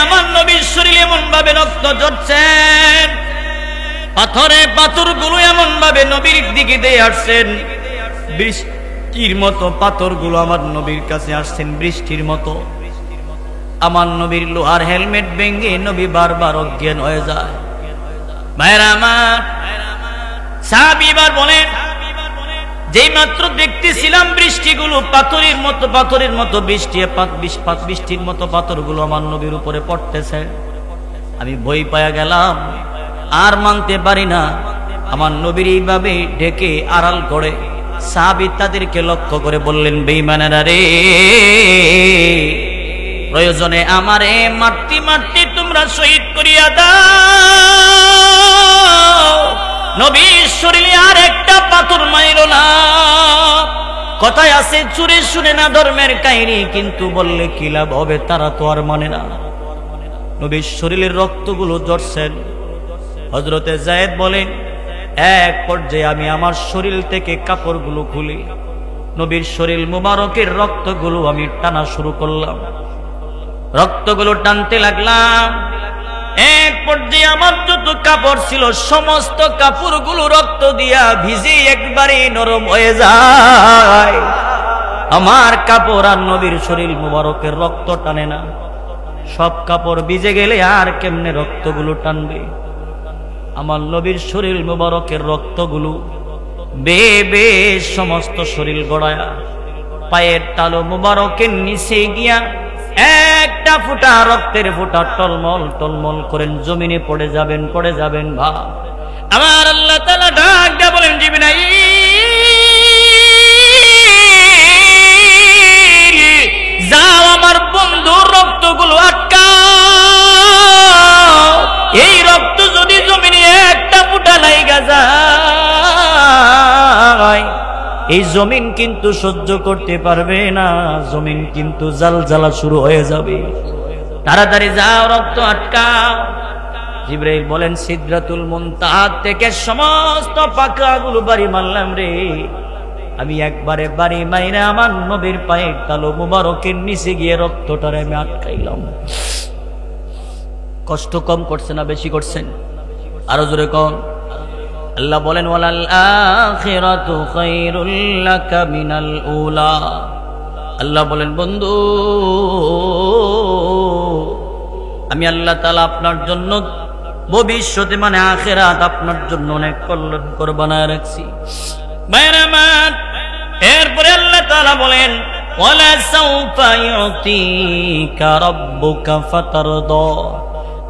আমার নবীর শরীরে এমন ভাবে রক্ত ঝরছেন, পাথরগুলো এমন ভাবে নবীর দিকে দিয়ে আসছেন, বৃষ্টির মতো পাথরগুলো আমার নবীর কাছে আসছেন বৃষ্টির মতো। আমার নবীর লোহার হেলমেট ভেঙে নবী বারবার অজ্ঞান হয়ে যায়। ভাইরা আমার, সাহাবী এবার বলেন, যেই মাত্র দেখতেছিলাম বৃষ্টিগুলো পাথরের মতো বৃষ্টির মতো পাথরগুলো আমার নবীর উপরে পড়তেছে, আমি ভয় পায়া গেলাম, আর মানতে পারি না। আমার নবীর এইভাবে ঢেকে আড়াল করে সাহাবী তাদেরকে লক্ষ্য করে বললেন, বেঈমানেরা রে, প্রয়োজনে আমারে মারতে তোমরা শহীদ করিয়া দাও, নবীর শরীরে আর একটা পাথর মাইল না। কথায় আছে চুরে শুনে না ধর্মের কাহিনী, কিন্তু বললে কি লাভ হবে, তারা তো আর মানে না। নবীর শরীরের রক্তগুলো ঝরছেন। হযরতে যায়েদ বলেন, এক পর্যায়ে আমি আমার শরীর থেকে কাপড়গুলো খুলি, নবীর শরীর মুবারকের রক্তগুলো আমি টানা শুরু করলাম, রক্তগুলো টানতে লাগলাম। এক পর্যায়ে আমার যত কাপড় ছিল সমস্ত কাপড়গুলো রক্ত দিয়া ভিজে একবারে নরম হয়ে যায়। আমার কাপড় আর নবীর শরীর মুবারকের রক্ত টানে না। সব কাপড় ভিজে গেলে আর কেমনে রক্তগুলো টানবে? আমার নবীর শরীর মুবারকের রক্তগুলো বেয়ে সমস্ত শরীর গড়ায়া পায়ের তালু মুবারকের নিচে গিয়া একটা ফুটা রক্তের ফুটা টলমল করেন জমিনে পড়ে যাবেন ভা। আমার আল্লাহ তাআলা ডাক দিয়া বলেন, জিবরাইল যাও আমার বন্ধুর রক্তগুলো আটকাও, এই রক্ত যদি জমিনে একটা ফুটা লাইগা যায় এই জমিন কিন্তু সহ্য করতে পারবে না, জমিন কিন্তু জালজালা শুরু হয়ে যাবে, তাড়াতাড়ি যাও রক্ত আটকাও। জিবরাইল বলেন, সিদরাতুল মুনতাহা থেকে সমস্ত পাখাগুলো বাড়ি মারলাম রে, আমি একবারে বাড়ি মাইরা আমার নবীর পায়ের তালু মুবারকের নিচে গিয়ে রক্তটারে আমি আটকাইলাম। কষ্ট কম করছে না বেশি করছেন? আরো জোরে কম। আল্লাহ বলেন, ওয়ালাল আখিরাতু খায়রুল লাকা মিনাল উলা। আল্লাহ বলেন, বন্ধু আমি আল্লাহ তাআলা আপনার জন্য ভবিষ্যতে মানে আখিরাত আপনার জন্য অনেক কল্যাণকর বানায় রাখছি। ভাইরা আমার, এরপরে আল্লাহ তাআলা বলেন, ওয়ালা সাউফা ইউতিকা রাব্বুকা ফাতারদা।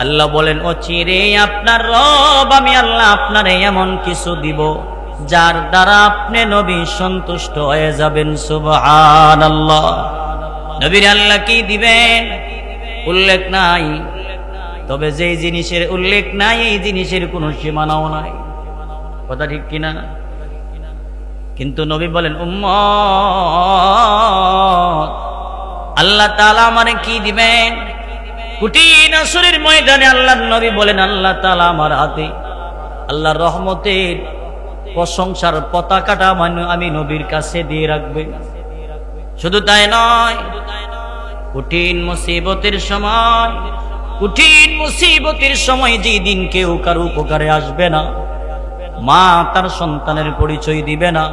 আল্লাহ বলেন, অচিরে আপনার রব আমি আল্লাহ আপনারে এমন কিছু দিব যার দ্বারা আপনি নবী সন্তুষ্ট হয়ে যাবেন। সুবহানাল্লাহ। নবীর আল্লাহ কি দিবেন উল্লেখ নাই, তবে যেই জিনিসের উল্লেখ নাই এই জিনিসের কোনো সীমানাও নাই। কথা ঠিক কিনা? কিন্তু নবী বলেন, উম্মত আল্লাহ তাআলা আমারে কি দিবেন? কঠিন আসরের ময়দানে আল্লাহর নবী বলেন, আল্লাহ তাআলা আমার হাতে আল্লাহর রহমতের প্রশংসার পতাকাটা আমি নবীর কাছে দিয়ে রাখবেন। শুধু তাই নয়, কঠিন মুসিবতের সময় যেই দিন কেউ কারো উপকারে আসবে না, মা তার সন্তানের পরিচয় দিবে না,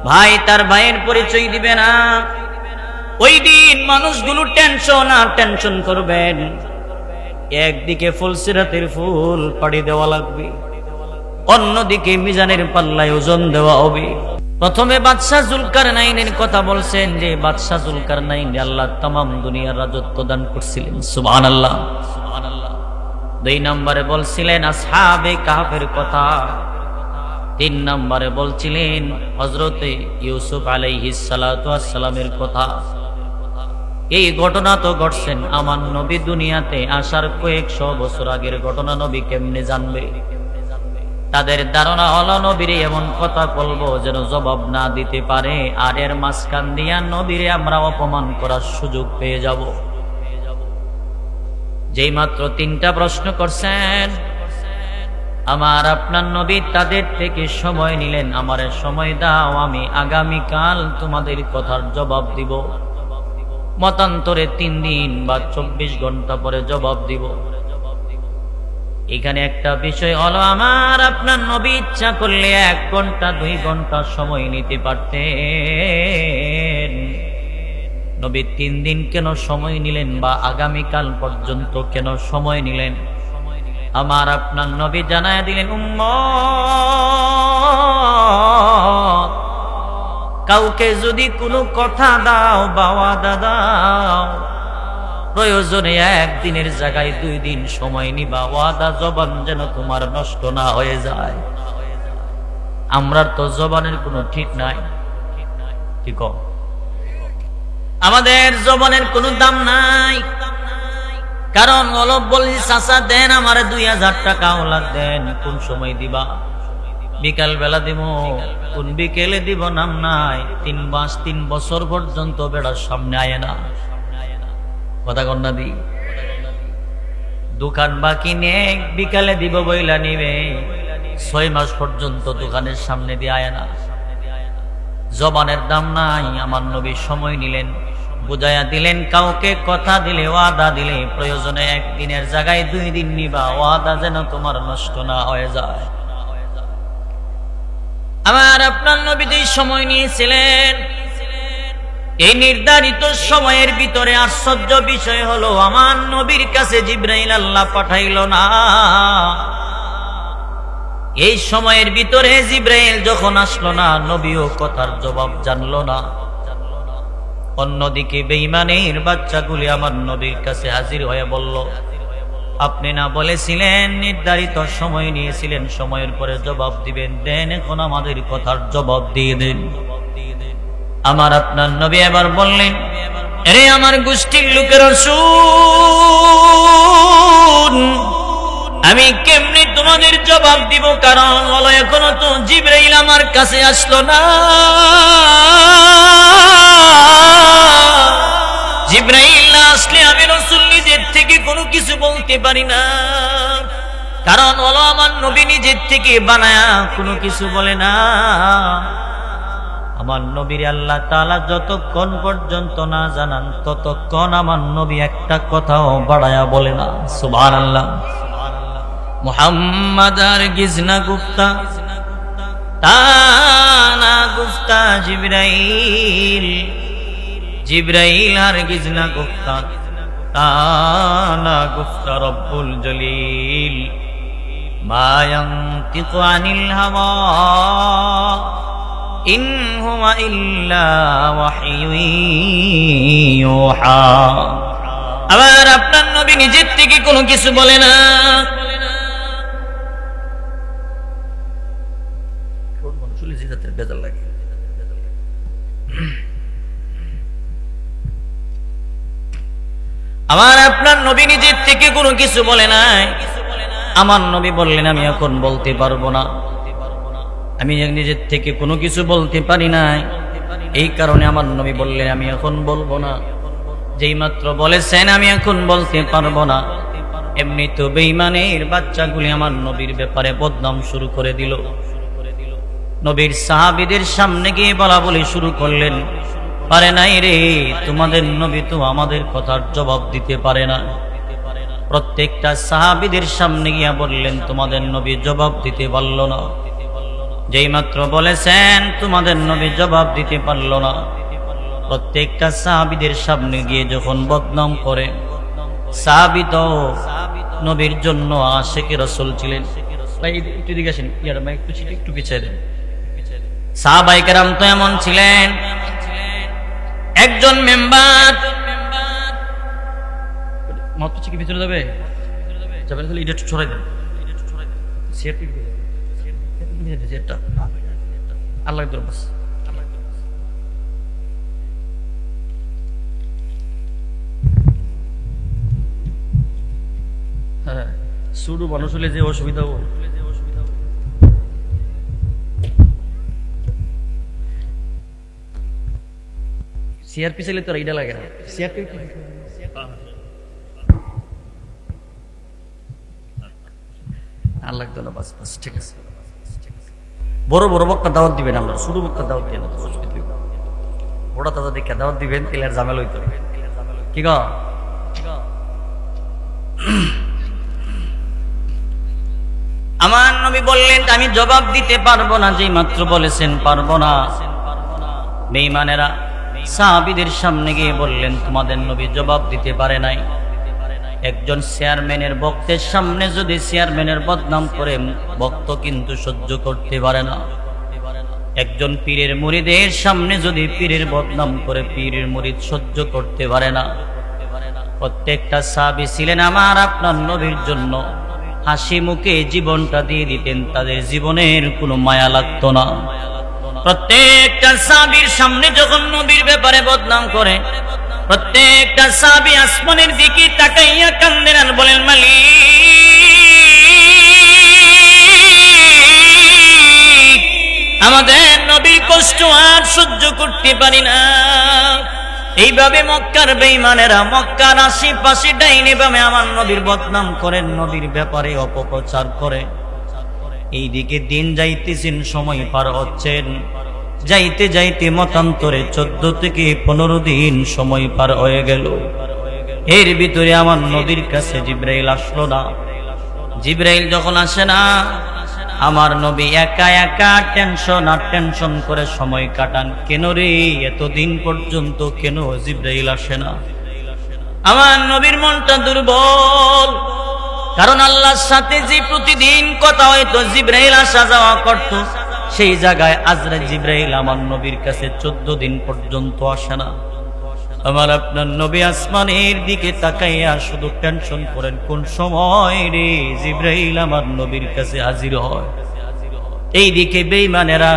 ভাই তার ভাইয়ের পরিচয় দিবে না, ওই দিন মানুষগুলো টেনশন করবেন। একদিকে ফুলসিরাতের ফুল পাড়ি দেওয়া লাগবে, অন্যদিকে মিজানের পাল্লায় ওজন দেওয়া হবে। প্রথমে বাদশাহ জুলকারনাইনের কথা বলছেন, যে বাদশাহ জুলকারনাইন আল্লাহ তামাম দুনিয়ার রাজত্ব দান করছিলেন। সুবহানাল্লাহ, সুবহানাল্লাহ। 2 নম্বরে বলছিলেন আসহাবে কাহফের কথা। 3 নম্বরে বলছিলেন হযরতে ইউসুফ আলাইহিস সালাতু ওয়াস সালামের কথা। এই ঘটনা তো ঘটছেন আমার নবী দুনিয়াতে আসার কয়েকশো বছর আগের ঘটনা। নবী কেমনে জানবে? তাদের ধারণা হলো নবীরে এমন কথা বলবো যেন জবাব না দিতে পারে, আর এর মাঝখান দিয়া নবীরে আমরা অপমান করার সুযোগ পেয়ে যাব। যেই মাত্র 3টা প্রশ্ন করছেন আমার আপনার নবী, তাদের থেকে সময় নিলেন, আমারে সময় দাও, আমি আগামীকাল তোমাদের কথার জবাব দিব। মতান্তরে 3 দিন বা 24 ঘন্টা পরে জবাব দিব। এখানে একটা বিষয় হলো, আমার আপনার নবী ইচ্ছা করলে 1 ঘন্টা 2 ঘন্টা সময় নিতে পারতেন। নবী 3 দিন কেন সময় নিলেন, বা আগামীকাল পর্যন্ত কেন সময় নিলেন? আমার আপনার নবী জানায় দিলেন, উম্মত, কাউকে যদি কোনো কথা দাও বা ওয়াদা দাও, প্রয়োজনে 1 দিনের জায়গায় 2 দিন সময় নিবা, ওয়াদা জবান যেন তোমার নষ্ট না হয়ে যায়। আমরার তো জবানের কোনো ঠিক নাই, কি কও? আমাদের জবানের কোনো দাম নাই। কারণ অলপ বলি, চাচা দেন আমার 2000 টাকা, ওলা দেন, কোন সময় দিবা? বিকাল বেলা দিব, কোন বিকেলে দিব, নাম নাই। 3 মাস 3 বছর পর্যন্ত বেড়ার সামনে আয় না, কথা কন্যা দি। দোকান বাকি নিয়ে বিকালে দিব বইলা নিবে, 6 মাস পর্যন্ত দোকানের সামনে দিয়ে আয় না। জবানের দাম নাই। আমার নবী সময় নিলেন, বুঝাইয়া দিলেন, কাউকে কথা দিলে, ওয়াদা দিলে, প্রয়োজনে 1 দিনের জায়গায় 2 দিন নিবা, ওয়াদা যেন তোমার নষ্ট না হয়ে যায়। আমার আপনার নবী যে সময় নিয়েছিলেন, এই নির্ধারিত সময়ের ভিতরে আশ্চর্য বিষয় হলো, আমার নবীর কাছে জিবরাইল আল্লাহ পাঠাইল না। এই সময়ের ভিতরে জিবরাইল যখন আসলো না, নবীও কথার জবাব জানলো না। অন্যদিকে বেঈমানের বাচ্চাগুলি আমার নবীর কাছে হাজির হয়ে বলল, আপনি না বলেছিলেন নির্ধারিত সময় নিয়েছিলেন, সময়ের পরে জবাব দিবেন, দেন এখন আমাদের কথার জবাব দিয়ে দেন। আমার আপনার নবী এবার বললেন, আরে আমার গোষ্ঠীর লোকেরা শুন, আমি কেমনি তোমাদের জবাব দিব? কারণ হলো, এখনো তো জিবরাইল আমার কাছে আসলো না। জিবরাইল না আসলে আমি রাসূল নিজের থেকে কোনো কিছু বলতে পারি না। কারণ হলো, আমার নবী নিজের থেকে বানায়া কোনো কিছু বলে না। আমার নবীর আল্লাহ তাআলা যতক্ষণ পর্যন্ত না জানান, ততক্ষণ আমার নবী একটা কথাও বাড়ায়া বলে না। সুবহানাল্লাহ। মুহাম্মদ হারগিজ না গুফতা, তানা গুফতা জিবরাইল, জিবরাইল হারগিজ না গুফতা, তানা গুফতা রব্বুল জলিল, মা ইয়ানতিকু আনিল হাওয়া, ইন হুয়া ইল্লা ওয়াহয়ুন ইউহা। আবার আপনার নবী নিজের থেকে কোনো কিছু বলে না। আমার আপনার নবী নিজের থেকে কোনো কিছু বলে নাই। আমার নবী বললেন, আমি এখন বলতে পারবো না, আমি নিজের থেকে কোনো কিছু বলতে পারি নাই। এই কারণে আমার নবী বললেন, আমি এখন বলবো না। যেই মাত্র বলেছেন আমি এখন বলতে পারবো না, এমনি তো বেঈমানের বাচ্চাগুলি আমার নবীর ব্যাপারে বদনাম শুরু করে দিল। নবীর সাহাবীদের সামনে গিয়ে বলা বলি শুরু করলেন, পারে নাই রে, তোমাদের নবী তো আমাদের কথার জবাব দিতে পারে না। প্রত্যেকটা সাহাবীদের সামনে গিয়া বললেন, তোমাদের নবী জবাব দিতে পারল না। যেই মাত্র বলেছেন তোমাদের নবী জবাব দিতে পারল না, প্রত্যেকটা সাহাবীদের সামনে গিয়ে যখন বদনাম করে, সাহাবী তো নবীর জন্য আশিকে রাসূল ছিলেন। ভাই একটু দিকে আসেন, একটু পিছিয়ে দেন। সাহাবায়ে কেরাম তো এমন ছিলেন, একজন মেম্বার মত পিছিয়ে ভিতরে যাবে, যাবেন তাহলে এটা ছড়াই দেন, আল্লাহ বাস। হ্যাঁ, শুরু মানুষ হলে যে অসুবিধা, সিআরপি চাইলে তো এইটা লাগে না। সিআরপি আর লাগতো না, বাস বাস, ঠিক আছে। বড় বড় বক্তা দাওয়াত দিবেন, আমরা ছোট বক্তা দাওয়াত দিবেন, বড় তাজা দেখে দাওয়াত দিবেন, তেলের ঝামেলা হইতো। কি গো? আমার নবী বললেন আমি জবাব দিতে পারবো না। যেই মাত্র বলেছেন পারবো না, বেঈমানেরা সাহাবীদের সামনে গিয়ে বললেন তোমাদের নবী জবাব দিতে পারে নাই। একজন চেয়ারম্যানের বক্তের সামনে যদি চেয়ারম্যানের বদনাম করে বক্ত কিন্তু সহ্য করতে পারে না। একজন পীরের মুরিদের সামনে যদি পীরের বদনাম করে পীরের মুরিদ সহ্য করতে পারে না। প্রত্যেকটা সাহাবী ছিলেন আমার আপনার নবীর জন্য হাসি মুখে জীবনটা দিয়ে দিতেন, তাদের জীবনের কোনো মায়া লাগতো না। প্রত্যেকটা সাহাবীর সামনে যখন নবীর ব্যাপারে বদনাম করে প্রত্যেকটা সাহাবী আসমানের দিকে তাকাইয়া কান্দেন আর বলেন মালিক আমাদের নবীর কষ্ট আর সহ্য করতে পারি না। এইভাবে মক্কার বেঈমানেরা মক্কার আশেপাশে ডাইনে বামে আমার নবীর বদনাম করেন, নবীর ব্যাপারে অপপ্রচার করে। এইদিকে দিন যাইতেছেন, সময় পার হচ্ছেন, যাইতে যাইতে মতান্তরে 14 থেকে 15 দিন সময় পার হয়ে গেল। এর ভিতরে আমার নবীর কাছে জিবরাইল আসলো না। জিবরাইল যখন আসে না আমার নবী একা একা টেনশন করে সময় কাটান। কেন রে এতদিন পর্যন্ত কেন জিবরাইল আসে না? আমার নবীর মনটা দুর্বল, কারণ আল্লাহর সাথে যে প্রতিদিন কথা হয়তো জিবরাইল আসা যাওয়া করত, সেই জায়গায় আজরাইল জিবরাইল আমার নবীর কাছে 14 দিন পর্যন্ত আসে না। আমার আপনার নবী আসমানের দিকে তাকাইয়া শুধু টেনশন করেন কোন সময় রে জিবরাইল আমার নবীর কাছে হাজির হয়। এইদিকে বেঈমানেরা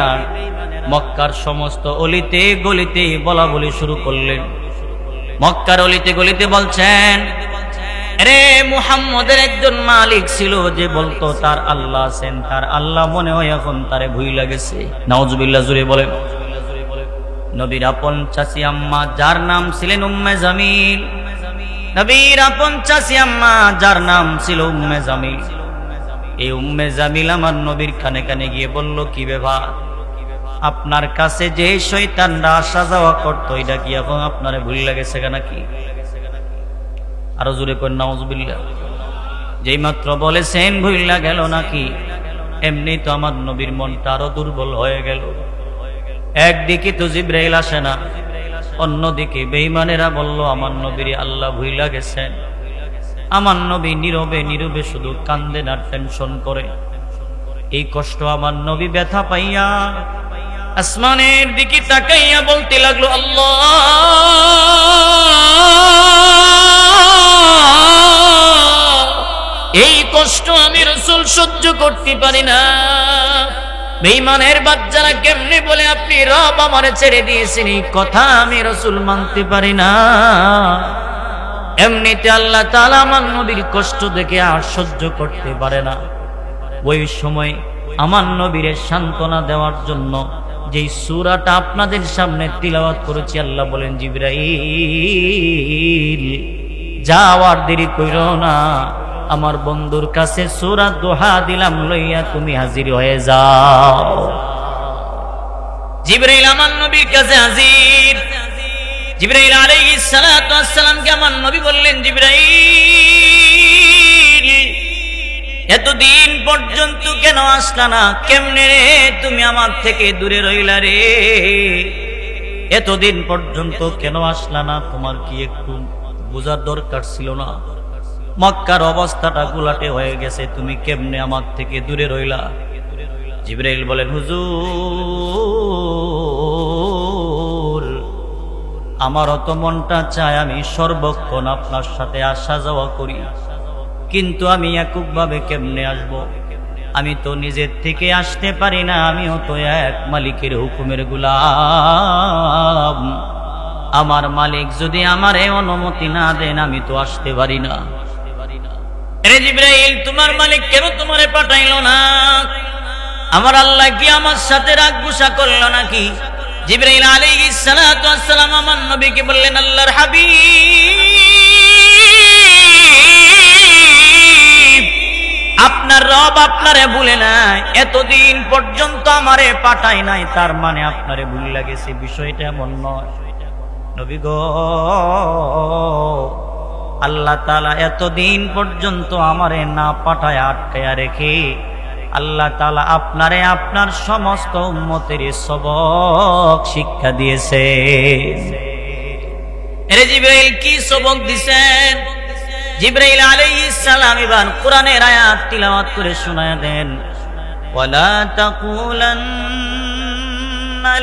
মক্কার সমস্ত অলিতে গলিতে বলা বলি শুরু করলেন। মক্কার অলিতে গলিতে বলছেন রে মুহাম্মদের একজন মালিক ছিল যে বলতো তার আল্লাহ আছেন, তার আল্লাহ মনে হয় এখন তারে ভুইলা গেছে। নাউজুবিল্লাহ জুড়ে বলেন। নবীর আপন চাচি আম্মা যার নাম ছিলেন উম্মে জামিল, নবীর আপন চাচি আম্মা যার নাম ছিল উম্মে জামিল, এই উম্মে জামিল আমার নবীর কানে কানে গিয়ে বলল কি ব্যাপার, আপনার কাছে যে শয়তানরা আসা যাওয়া করতো এটা কি এখন আপনারে ভুইলা গেছে নাকি? আরো জোরে করেন নাউজুবিল্লাহ। যেই মাত্র বলেছেন ভুইলা গেল নাকি, এমনি তো আমার নবীর মনটা আরো দুর্বল হয়ে গেল। একদিকে তো জিবরাইল আসে না, অন্যদিকে বেঈমানেরা বলল আমার নবীর আল্লাহ ভুইলা গেছেন। আমার নবী নীরবে নীরবে শুধু কান্দেন আর টেনশন করে। এই কষ্ট আমার নবী ব্যথা পাইয়া আসমানের দিকে তাকাইয়া বলতে লাগলো আল্লাহ এই কষ্ট আমি রাসূল সহ্য করতে পারি না। বেঈমানের বাচ্চারা কেমনে বলে আপনি রব আমারে ছেড়ে দিয়েছেন, এই কথা আমি রাসূল মানতে পারি না। এমনিতে আল্লাহ তাআলা আমার নবীর কষ্ট দেখে আর সহ্য করতে পারে না। ওই সময় আমার নবীর সান্ত্বনা দেওয়ার জন্য যেই সূরাটা আপনাদের সামনে তিলাওয়াত করেছি, আল্লাহ বলেন জিবরাইল যাওয়ার দেরি কইরো না, আমার বন্ধুর কাছে সূরা দোহা দিলাম লইয়া তুমি হাজির হয়ে যাও। জিবরাইল আমার নবীর কাছে হাজির। জিবরাইল আলাইহিস সালাতু ওয়াস সালামকে আমার নবী বললেন জিবরাইল এতদিন পর্যন্ত কেন আসলা না? কেমনে রে তুমি আমার থেকে দূরে রইলা রে? এতদিন পর্যন্ত কেন আসলা না? তোমার কি একটু বোঝার দরকার ছিল না? মক্কার অবস্থাটা গুলাটে হয়ে গেছে, তুমি কেমনে আমার থেকে দূরে রইলা? জিবরাইল বলেন হুজুর আমারও তো মনটা চায় আমি সর্বক্ষণ আপনার সাথে আসা যাওয়া করি, কিন্তু আমি এককভাবে কেমনে আসব? আমি তো নিজের থেকে আসতে পারি না, আমিও তো এক মালিকের হুকুমের গোলাম। আমার মালিক যদি আমারে অনুমতি না দেন আমি তো আসতে পারি না। রে জিবরাইল তোমার মালিক কেন তোমারে পাঠাইলো না? আমার আল্লাহ কি আমার সাথে রাগ গুসা করলো নাকি? জিবরাইল আলাইহিস সালাতু ওয়াস সালাম আমার নবীকে বললেন আল্লাহর হাবিব আপনার রব আপনারে ভুলে নাই, এতদিন পর্যন্ত আমারে পাঠায় নাই, তার মানে আপনারে ভুল লাগেছে। বিষয়টা এমন নয়। নবী গো, আল্লাহ তাআলা এতদিন পর্যন্ত আমারে না পাঠায় আটকায়া রেখে আল্লাহ তাআলা আপনারে আপনার সমস্ত উম্মতের সবক শিক্ষা দিয়েছে। এরে জিবরাইল কি সবক দিবেন? জিবরাইল আলাইহিস সালাম এবার কোরআনের আয়াত তিলাওয়াত করে শোনায় দেন। ওয়ালা তাকুলান্না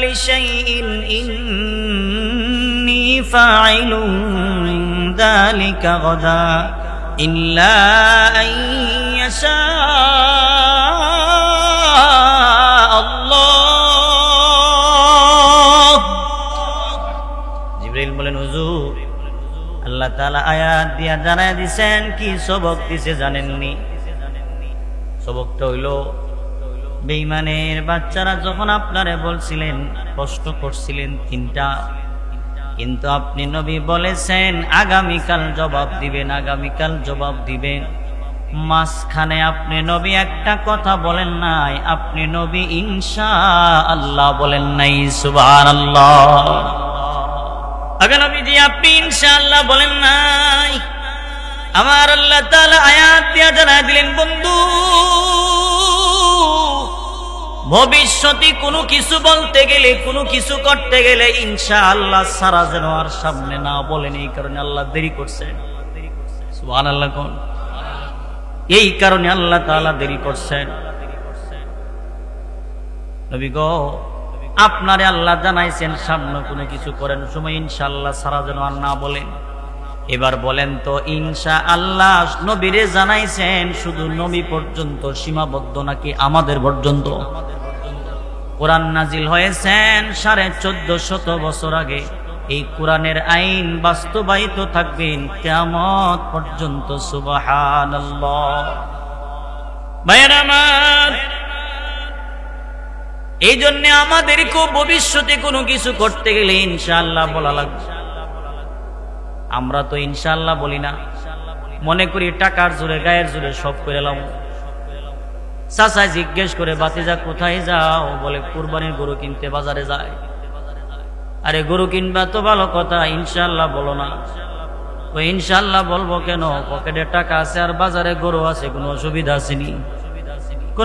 লিশাইইন ইন্নী ফাইলুন যালিকা গাদা ইল্লা আন ইয়াশা আল্লাহ। জিবরাইল বলেন, হুজুর আল্লাহ তাআলা আয়াত দিয়া জানায় দিবেন, কি সবক দিছে জানেননি? সবকটা হইল, বেঈমানের বাচ্চারা যখন আপনারে বলছিলেন, কষ্ট করছিলেন তিনটা, কিন্তু আপনি নবী বলেছেন আগামীকাল জবাব দিবেন, আগামীকাল জবাব দিবেন। মাঝখানে আপনি নবী একটা কথা বলেন নাই, আপনি নবী ইনশাআল্লাহ বলেন নাই। সুবহানাল্লাহ। আগে নবীজি আপনি ইনশাআল্লাহ বলেন নাই। আমার আল্লাহ তাআলা আয়াত দিয়া জানায় দিলেন, বন্ধু ভবিষ্যতে কোনো কিছু বলতে গেলে, কোনো কিছু করতে গেলে ইনশাআল্লাহ সারা যেন আর সামনে না বলেন। এই কারণে আল্লাহ দেরি করছেন। সুবহানাল্লাহ কোন? এই কারণে আল্লাহ তাআলা দেরি করছেন। নবী গো, আপনারে আল্লাহ জানাইছেন সামনে কোনো কিছু করেন সময় ইনশাআল্লাহ সারা যেন আর না বলেন। এবার বলেন তো, ইনশাআল্লাহ নবীরে জানাইছেন শুধু নবী পর্যন্ত সীমাবদ্ধ নাকি আমাদের পর্যন্ত? কোরআন নাজিল হয়েছেন 1450 বছর আগে। এই কোরআনের আইন বাস্তবায়িত থাকবেন কিয়ামত পর্যন্ত। সুবহানাল্লাহ। ভাইরা আমার, এই জন্য আমাদেরকে ভবিষ্যতে কোনো কিছু করতে গেলে ইনশাআল্লাহ বলা লাগবে। আমরা তো ইনশাআল্লাহ বলি না, মনে করি টাকার জোরে গায়ের জোরে সব করে এলাম। চাচা জিজ্ঞেস করে, বাতিজা কোথায় যাও? বলে কুরবানির গরু কিনতে বাজারে যায়। আরে গরু কিনবা তো ভালো কথা, ইনশাআল্লাহ বলো না। ওই ইনশাআল্লাহ বলবো কেন? পকেটে টাকা আছে আর বাজারে গরু আছে, কোনো অসুবিধা আসেনি?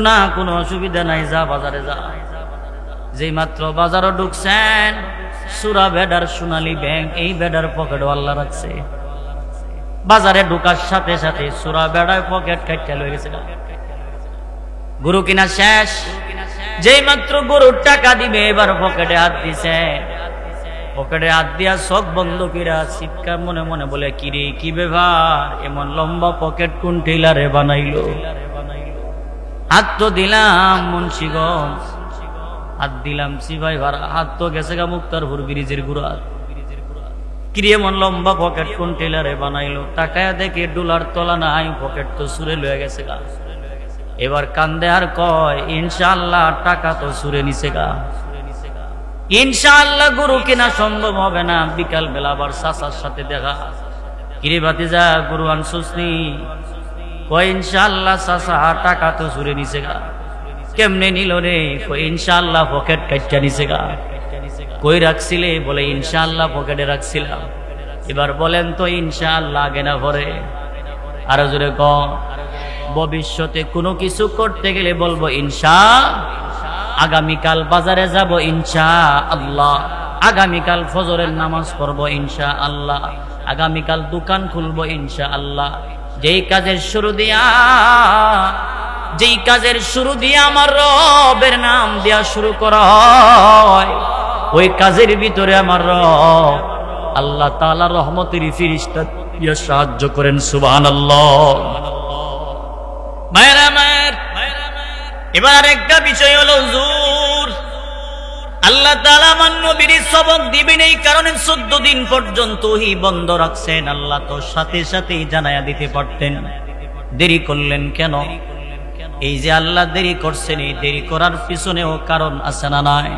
না, কোনো অসুবিধা নাই, যা বাজারে যা। যেই মাত্র বাজারও ঢুকছেন, সূরা বেডার সোনালী ব্যাংক, এই বেডার পকেটও আল্লাহ রাখছে। বাজারে ঢুকার সাথে সাথে সূরা বেডার পকেট কাটতে লয়ে গেছে। গরু কিনা শেষ, যেই মাত্র গরুর টাকা দিবে এবার পকেটে হাত দিছে। পকেটে হাত দিয়া চোখ বন্ধ কিরা চিৎকার মনে মনে বলে, কিরে কি ব্যাপার, এমন লম্বা পকেট কোন টেইলারে বানাইলো? হাত তো দিলাম মুন্সিগঞ্জ, হাত দিলাম সিপাই ভাড়া, হাত তো গেছে গা মুক্তারপুর ব্রিজের গুড়া। কিরে এমন লম্বা পকেট কোন টেইলারে বানাইলো? টাকায় দেখে ডলার তলা নাই, পকেট তো সুরে লয়ে গেছে গা। এবার কান্দে আর কয়, ইনশাআল্লাহ টাকা তো সুরে নিছে গা, ইনশাআল্লাহ গরু কেনা সম্ভব হবে না। বিকাল বেলা আবার চাচার সাথে দেখা, কিরে ভাতিজা গরু আনছস নি? কয় ইনশাআল্লাহ চাচা টাকা তো সুরে নিছে গা। কেমনে নিল রে? কই ইনশাআল্লাহ পকেট কাটটা নিছে গা। কই রাখছিলে? বলে ইনশাআল্লাহ পকেটে রাখছিলাম। এবার বলেন তো ইনশাআল্লাহ আগে না পরে? আরো জোরে ক। ভবিষ্যতে কোনো কিছু করতে গেলে বলবো ইনশা। আগামীকাল বাজারে যাব ইনশাআল্লাহ, আগামীকাল ফজরের নামাজ পড়ব ইনশাআল্লাহ, আগামীকাল দোকান খুলবো ইনশাআল্লাহ। যেই কাজের শুরু দিয়া আমার রবের নাম দিয়া শুরু করা হয়, ওই কাজের ভিতরে আমার রব আল্লাহ তাআলা রহমতের ফেরেশতা দিয়া সাহায্য করেন। সুবহানাল্লাহ। ভাইরা আমার, এবার একটা বিষয় হলো, হুজুর আল্লাহ তাআলা আমার নবীর সবক দিবেন, এই কারণে 14 দিন পর্যন্ত ওহী বন্ধ রাখছেন। আল্লাহ তো সাথে সাথেই জানায়া দিতে পারতেন, দেরি করলেন কেন? এই যে আল্লাহ দেরি করছেন, এই দেরি করার পিছনেও কারণ আছে না নাই?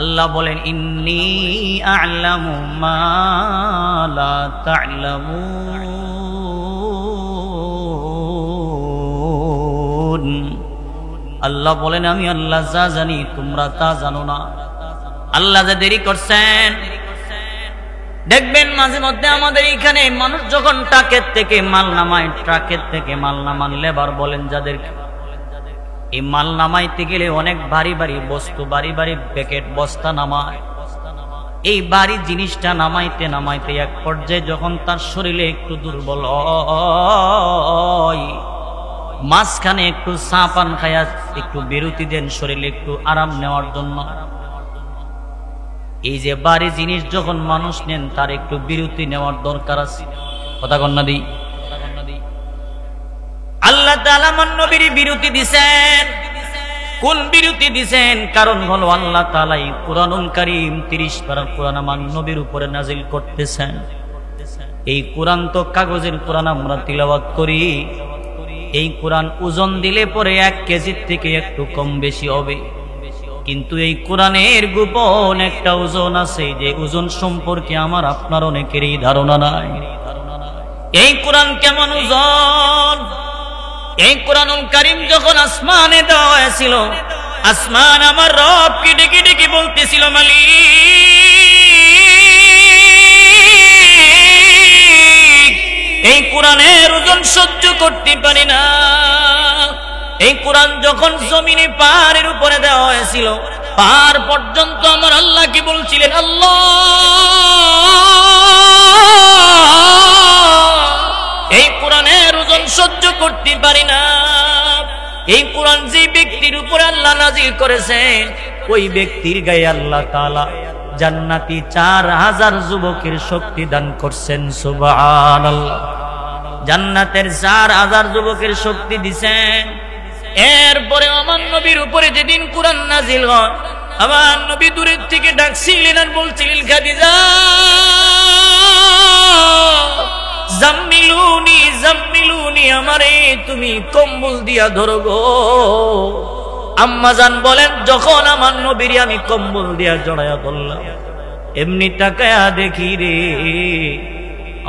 আল্লাহ বলেন, ইন্নী আ'লামু মা লা তা'লামুন। আল্লাহ বলেন, আমি আল্লাহ যা জানি তোমরা তা জানো না। আল্লাহ যে দেরি করছেন, দেখবেন মাঝে মধ্যে আমাদের এখানে মানুষ যখন ট্রাকের থেকে মাল নামায়, ট্রাকের থেকে মাল নামান লেবার বলেন যাদেরকে, এই মাল নামাইতে গেলে অনেক ভারী ভারী বস্তু, ভারী ভারী প্যাকেট বস্তা নামায়। এই ভারী জিনিসটা নামাইতে নামাইতে এক পর্যায়ে যখন তার শরীরে একটু দুর্বল হয়, মাঝখানে একটু চা পান খায়া একটু বিরতি দেন শরীরে একটু আরাম নেওয়ার জন্য। এই যে ভারী জিনিস যখন মানুষ নেন তার একটু বিরতি নেওয়ার দরকার আছে, কথা কন্যা দিই। আল্লাহ তাআলা আমার নবীর বিরতি দিবেন। কোন বিরতি দিবেন? কারণ হলো আল্লাহ তাআলা এই কুরআনুল কারীম 30 পারা কুরআন আমার নবীর উপরে নাজিল করতেছেন। এই কুরআন তো কাগজের কুরআন, আমরা তিলাওয়াত করি। এই কুরআন ওজন দিলে পরে 1 কেজির থেকে একটু কম বেশি হবে, কিন্তু এই কোরআনের গোপন একটা ওজন আছে, যে ওজন সম্পর্কে আমার আপনার অনেকেরই ধারণা নাই। এই কোরআন কেমন ওজন? এই কোরআনুল কারীম যখন আসমানে দেওয়া হয়েছিল, আসমান আমার রব কি ডেকে ডেকে বলতেছিল, মালিক এই কোরআনের ওজন সহ্য করতে পারি না। এই কোরআন যখন জমিনে পাহাড়ের উপরে দেওয়া হয়েছিল, পাহাড় পর্যন্ত আমার আল্লাহ কি বলছিলেন, আল্লাহ এই কোরআনের ওজন সহ্য করতে পারি না। এই কোরআন যে ব্যক্তির উপরে আল্লাহ নাজিল করেছেন, ওই ব্যক্তির গায়ে আল্লাহ তাআলা জান্নাতি 4000 যুবকের শক্তি দান করছেন। সুবহানাল্লাহ। জান্নাতের 4000 যুবকের শক্তি দিছেন। এরপরে আমার নবীর উপরে যেদিন কোরআন নাজিল হয়, আমার নবী দূরের থেকে ডাকছিলেন আর বলছিলেন, খাদিজা জাম্মিলুনি জাম্মিলুনি, আমারে তুমি কম্বল দিয়া ধরো গো। আম্মা জান বলেন, যখন আমার নবীর আমি কম্বল দিয়া জড়ায়া ধরলাম, এমনি তাকায়া দেখি রে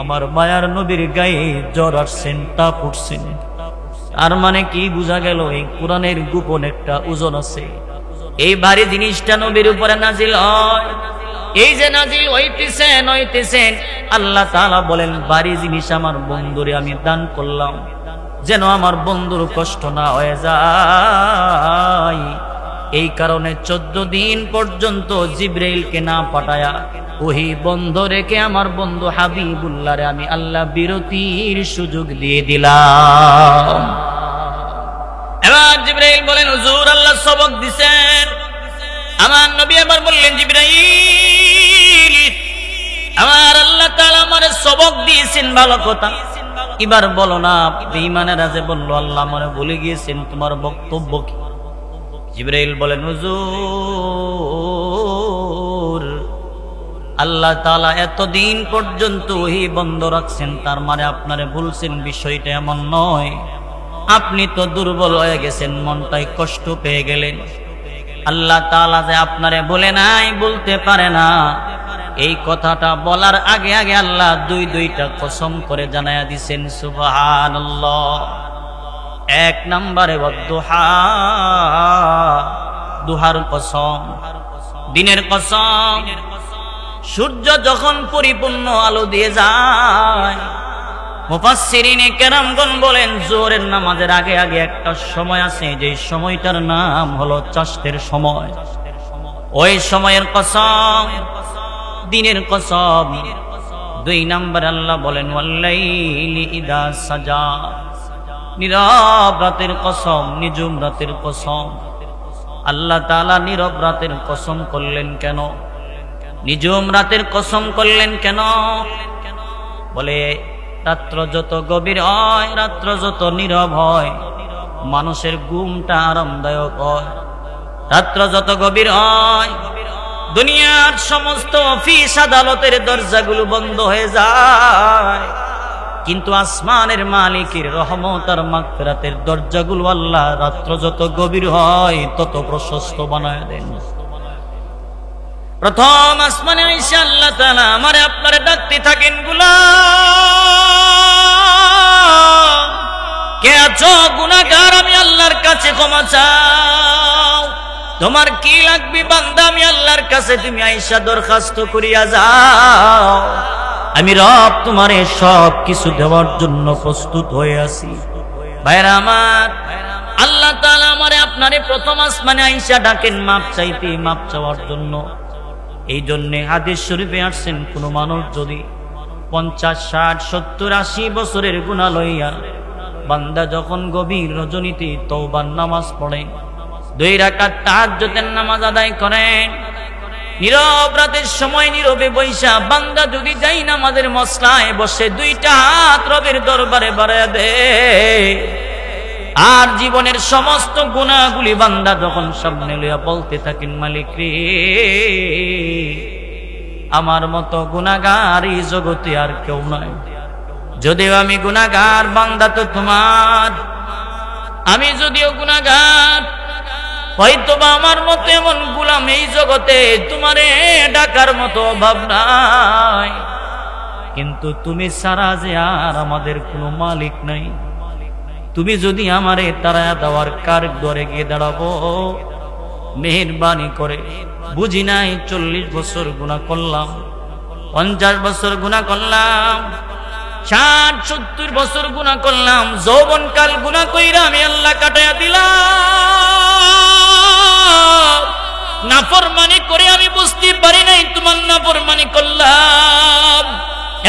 আমার মায়ার নবীর গায়ে জ্বর আসছেন, তাপ উঠছেন। আর মানে কি বোঝা গেল, এই কোরআনের গোপন একটা ওজন আছে। এই ভারী জিনিসটা নবীর উপরে নাজিল হয়। এই যে নাজিল হইতেছেন, আল্লাহ তাআলা বলেন, ভারী জিনিস আমার বন্ধুরে আমি দান করলাম, যেন আমার বন্ধুর কষ্ট না হয়ে যায়। এই কারণে 14 দিন পর্যন্ত জিবরাইলকে না পাঠায়া ওহী বন্ধ রেখে আমার বন্ধু হাবিবুল্লাহরে আমি আল্লাহ বিরতির সুযোগ দিয়ে দিলাম। এবার জিবরাইল বলেন, হুজুর আল্লাহ সবক দিবেন। আমার নবী আবার বললেন, জিবরাইল আমার আল্লাহ তাআলা আমারে সবক দিয়েছেন, ভালো কথা, এবার বলো না। বেঈমানেরা যে বলল আল্লাহ আমারে বলে গিয়েছেন, তোমার বক্তব্য কি? জিবরাইল বলেন, হুজুর আল্লাহ তাআলা এতদিন পর্যন্ত ওহী বন্ধ রাখছেন, তার মানে আপনারে বলছেন বিষয়টা এমন নয়। আপনি তো দুর্বল হয়ে গেছেন, মনটাই কষ্ট পেয়ে গেলেন। আল্লাহ তাআলা যে আপনারে বলে নাই, বলতে পারে না, এই কথাটা বলার আগে আগে আল্লাহ দুইটা কসম করে জানায়া দিছেন। সুবহানাল্লাহ। 1 নম্বরে ওয়াদুহা, দুহার কসম, দিনের কসম। সূর্য যখন পরিপূর্ণ আলো দিয়ে যায়, মুফাসসিরিনে কেরামগণ বলেন, যোহরের নামাজের আগে আগে একটা সময় আছে, যে সময়টার নাম হলো চাষতের সময়। ওই সময়ের কসম, দিনের কসম। 2 নম্বর আল্লাহ বলেন, ওয়াল্লাইলি ইযা সাজা, নীরব রাতের কসম, নিজুম রাতের কসম। আল্লাহ তাআলা নীরব রাতের কসম করলেন কেন? নিজুম রাতের কসম করলেন কেন? বলে রাত্র যত গভীর হয়, রাত্র যত নীরব হয়, মানুষের ঘুমটা আরামদায়ক হয়। রাত্র যত গভীর হয়, দুনিয়ার সমস্ত অফিস আদালতের দরজাগুলো বন্ধ হয়ে যায়, কিন্তু আসমানের মালিকের রহমত আর মাগফিরাতের দরজাগুলো আল্লাহ রাত্র যত গভীর হয় তত প্রশস্ত বানায় দেন। প্রথম আসমানে আইসা আল্লাহ তাআলা আমারে আপনারে ডাকতে থাকেন, গোলাম কে আছো? গুনাহগার, আমি আল্লাহর কাছে ক্ষমা চাও। তোমার কি লাগবে বান্দা, আমি আল্লাহর কাছে তুমি আইসা দরখাস্ত করিয়া যাও, আমি রব তোমারে সব কিছু দেওয়ার জন্য প্রস্তুত হয়ে আছি। ভাইরা আমার, আল্লাহ তাআলা আমারে আপনারে প্রথম আসমানে আইসা ডাকেন মাপ চাইতে, মাপ চাওয়ার জন্য। এই জন্যে হাদিস শরীফে আসছেন, কোন মানুষ যদি 50, 60, 70, 80 বছরের গুনাহ লইয়া বান্দা যখন গভীর রজনীতে তওবার নামাজ পড়ে, 2 রাকাত তাহাজ্জুদের নামাজ আদায় করেন, নীরব রাতের সময় নীরবে বৈশা বান্দা যদি যাই নামাজের মসলায় বসে 2টা হাত রবের দরবারে বাড়ায় দেয়, আর জীবনের সমস্ত গুনাহগুলি বান্দা যখন সামনে লইয়া বলতে থাকেন, মালিক রে, আমার মতো গুনাহগার এই জগতে আর কেউ নাই। যদিও আমি গুনাহগার, বান্দা তো তোমার, আমি যদিও গুনাহগার, হয়তোবা আমার মতো এমন গোলাম এই জগতে তোমারে ডাকার মতো অভাব নাই, কিন্তু তুমি ছাড়া যে আর আমাদের কোনো মালিক নাই। তুমি যদি আমারে তাড়ায়া দেওয়ার কার ঘরে গিয়ে দাঁড়াবো, মেহেরবানি করে। বুঝি নাই 40 বছর গুনাহ করলাম, 50 বছর গুনাহ করলাম, 60, 70 বছর গুনাহ করলাম, যৌবনকাল গুনাহ কইরা আমি আল্লাহ কাটাইয়া দিলাম। নাফরমানি করে আমি বুঝতে পারি নাই তোমার নাফরমানি করলাম,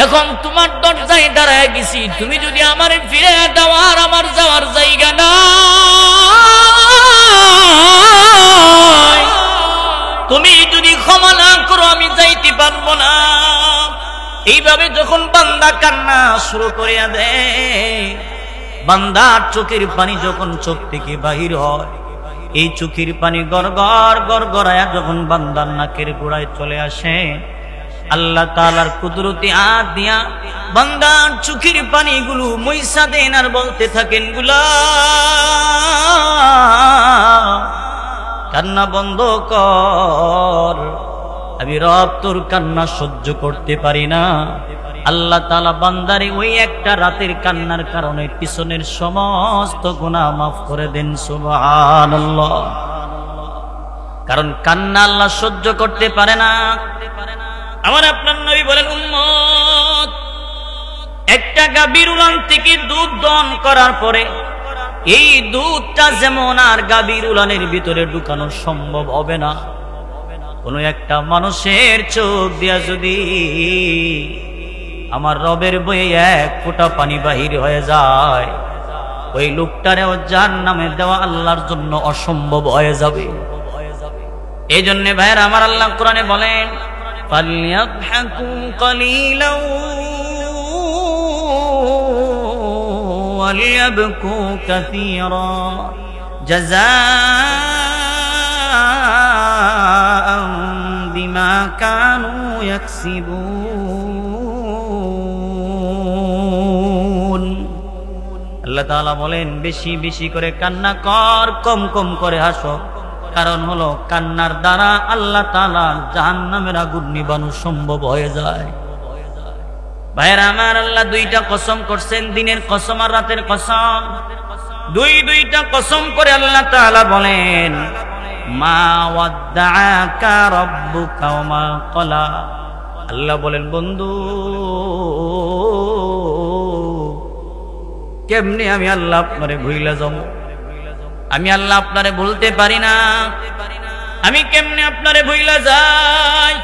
এখন তোমার দরজায় দাঁড়ায় গেছি, তুমি যদি আমার ফিরে দাও আর আমার যাওয়ার জায়গা নাই, তুমি যদি ক্ষমা না করো আমি যাইতে পারবো না। এইভাবে যখন বান্দা কান্না শুরু করিয়া দেয়, বান্দার চোখের পানি যখন চোখ থেকে বাহির হয়, এই চোখের পানি গড়গড় গড়গড়ায়া যখন বান্দার নাকের গোড়ায় চলে আসে, আল্লাহ তাআলার কুদরতি হাত দিয়া বান্দার চোখের পানিগুলো মইসা দেন আর বলতে থাকেন, গোলাম কান্না বন্ধ কর, আমি রব তোর কান্না সহ্য করতে পারি না। আল্লাহ তাআলা বান্দারে ওই একটা রাতের কান্নার কারণে পিছনের সমস্ত গুনাহ মাফ করে দেন, সুবহানাল্লাহ। কারণ কান্না আল্লাহ সহ্য করতে পারে না। আমার আপনার নবী বলেন, উম্মত, একটা গাভীর উলান থেকে দুধ দহন করার পরে এই দুধটা যেমন আর গাভীর উলানের ভিতরে ঢুকানো সম্ভব হবে না, কোন একটা মানুষের চোখ দিয়া যদি আমার রবের বয়ে 1 ফোঁটা পানি বাহির হয়ে যায়, ওই লোকটারেও জাহান্নামে দেওয়া আল্লাহর জন্য অসম্ভব হয়ে যাবে। এই জন্য ভাইয়েরা আমার, আল্লাহ কোরআনে বলেন, فَلْيَضْحَكُوا قَلِيلًا وَلْيَبْكُوا كَثِيرًا جَزَاءً بِمَا كَانُوا يَكْسِبُونَ। আল্লাহ তাআলা বলেন, বেশি বেশি করে কান্না কর, কম কম করে হাসো, কারণ হলো কান্নার দ্বারা আল্লাহ তাআলা জাহান্নামের আগুন নিবানো সম্ভব হয়ে যায়। ভাইরা আমার, আল্লাহ 2টা কসম করছেন, দিনের কসম আর রাতের কসম। 2টা কসম করে আল্লাহ তাআলা বলেন, মা ওয়াদ্দাআকা রাব্বুকা ওয়া মা ক্বালা। আল্লাহ বলেন, বন্ধু কেমনে আমি আল্লাহ আপনারে ভুইলা যাবো? আমি আল্লাহ আপনারে বলতে পারি না, আমি কেমনে আপনারে ভুইলা যাই,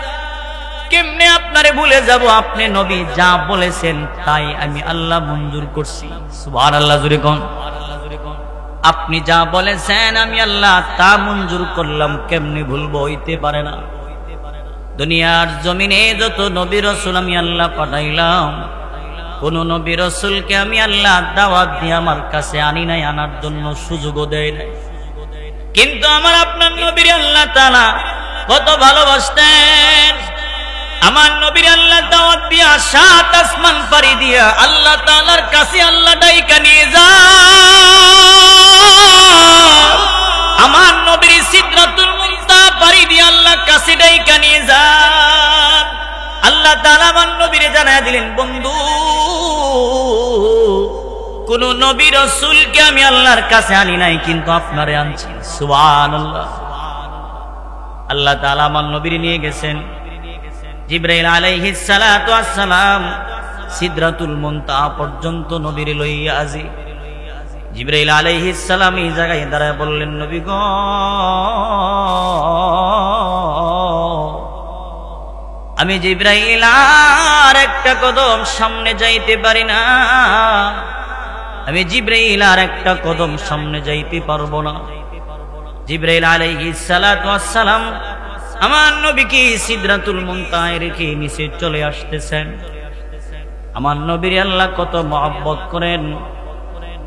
কেমনে আপনারে ভুলে যাব? আপনি নবী যা বলেছেন তাই আমি আল্লাহ মঞ্জুর করছি, সুবহানাল্লাহ জোরে কোন। আপনি যা বলেছেন আমি আল্লাহ তা মঞ্জুর করলাম, কেমনে ভুলবো? হইতে পারে না। দুনিয়ার জমিনে যত নবী রাসূল আমি আল্লাহ পাঠাইলাম, কোন নবী রাসূলকে আমি আল্লাহ দাওয়াত দিয়ে আমার কাছে আনি নাই, আনার জন্য সুযোগও দেয় নাই। কিন্তু আমার আপনার নবীর আল্লাহ তাআলা কত ভালোবাসতেন। আমার নবীর আল্লাহ দাওয়াত দিয়া 7 আসমান পাড়ি দিয়া আল্লাহ তাআলার কাছে আল্লাহ ডাইকা নিয়ে যায়। আমার নবীর সিদরাতুল মুনতাহা পাড়ি দিয়া আল্লাহ কাছে ডাইকা নিয়ে যায়। আল্লাহ তাআলা আমার নবীরে জানায়া দিলেন, বন্ধু কোন নবী রাসূলকে আমি আল্লাহর কাছে আনি নাই, কিন্তু আপনারে আনছি, সুবহানাল্লাহ। আল্লাহ তাআলা আমার নবীর নিয়ে গেছেন। জিবরাইল আলাইহিস সালাতু ওয়াস সালাম সিদরাতুল মুনতাহা পর্যন্ত নবীর লইয়া আজি। জিবরাইল আলাইহিস সালাম এই জায়গায় দাঁড়ায় বললেন, নবী গো, আমি জিবরাইল আর একটা কদম সামনে যাইতে পারি না, আমি জিবরাইল আর একটা কদম সামনে যাইতে পারবো না। জিবরাইল আলাইহিস সালাতু ওয়াস সালাম আমার নবীকে সিদরাতুল মুনতাহায় রেখে নিচে চলে আসতেছেন। আমার নবীর আল্লাহ কত মহব্বত করেন।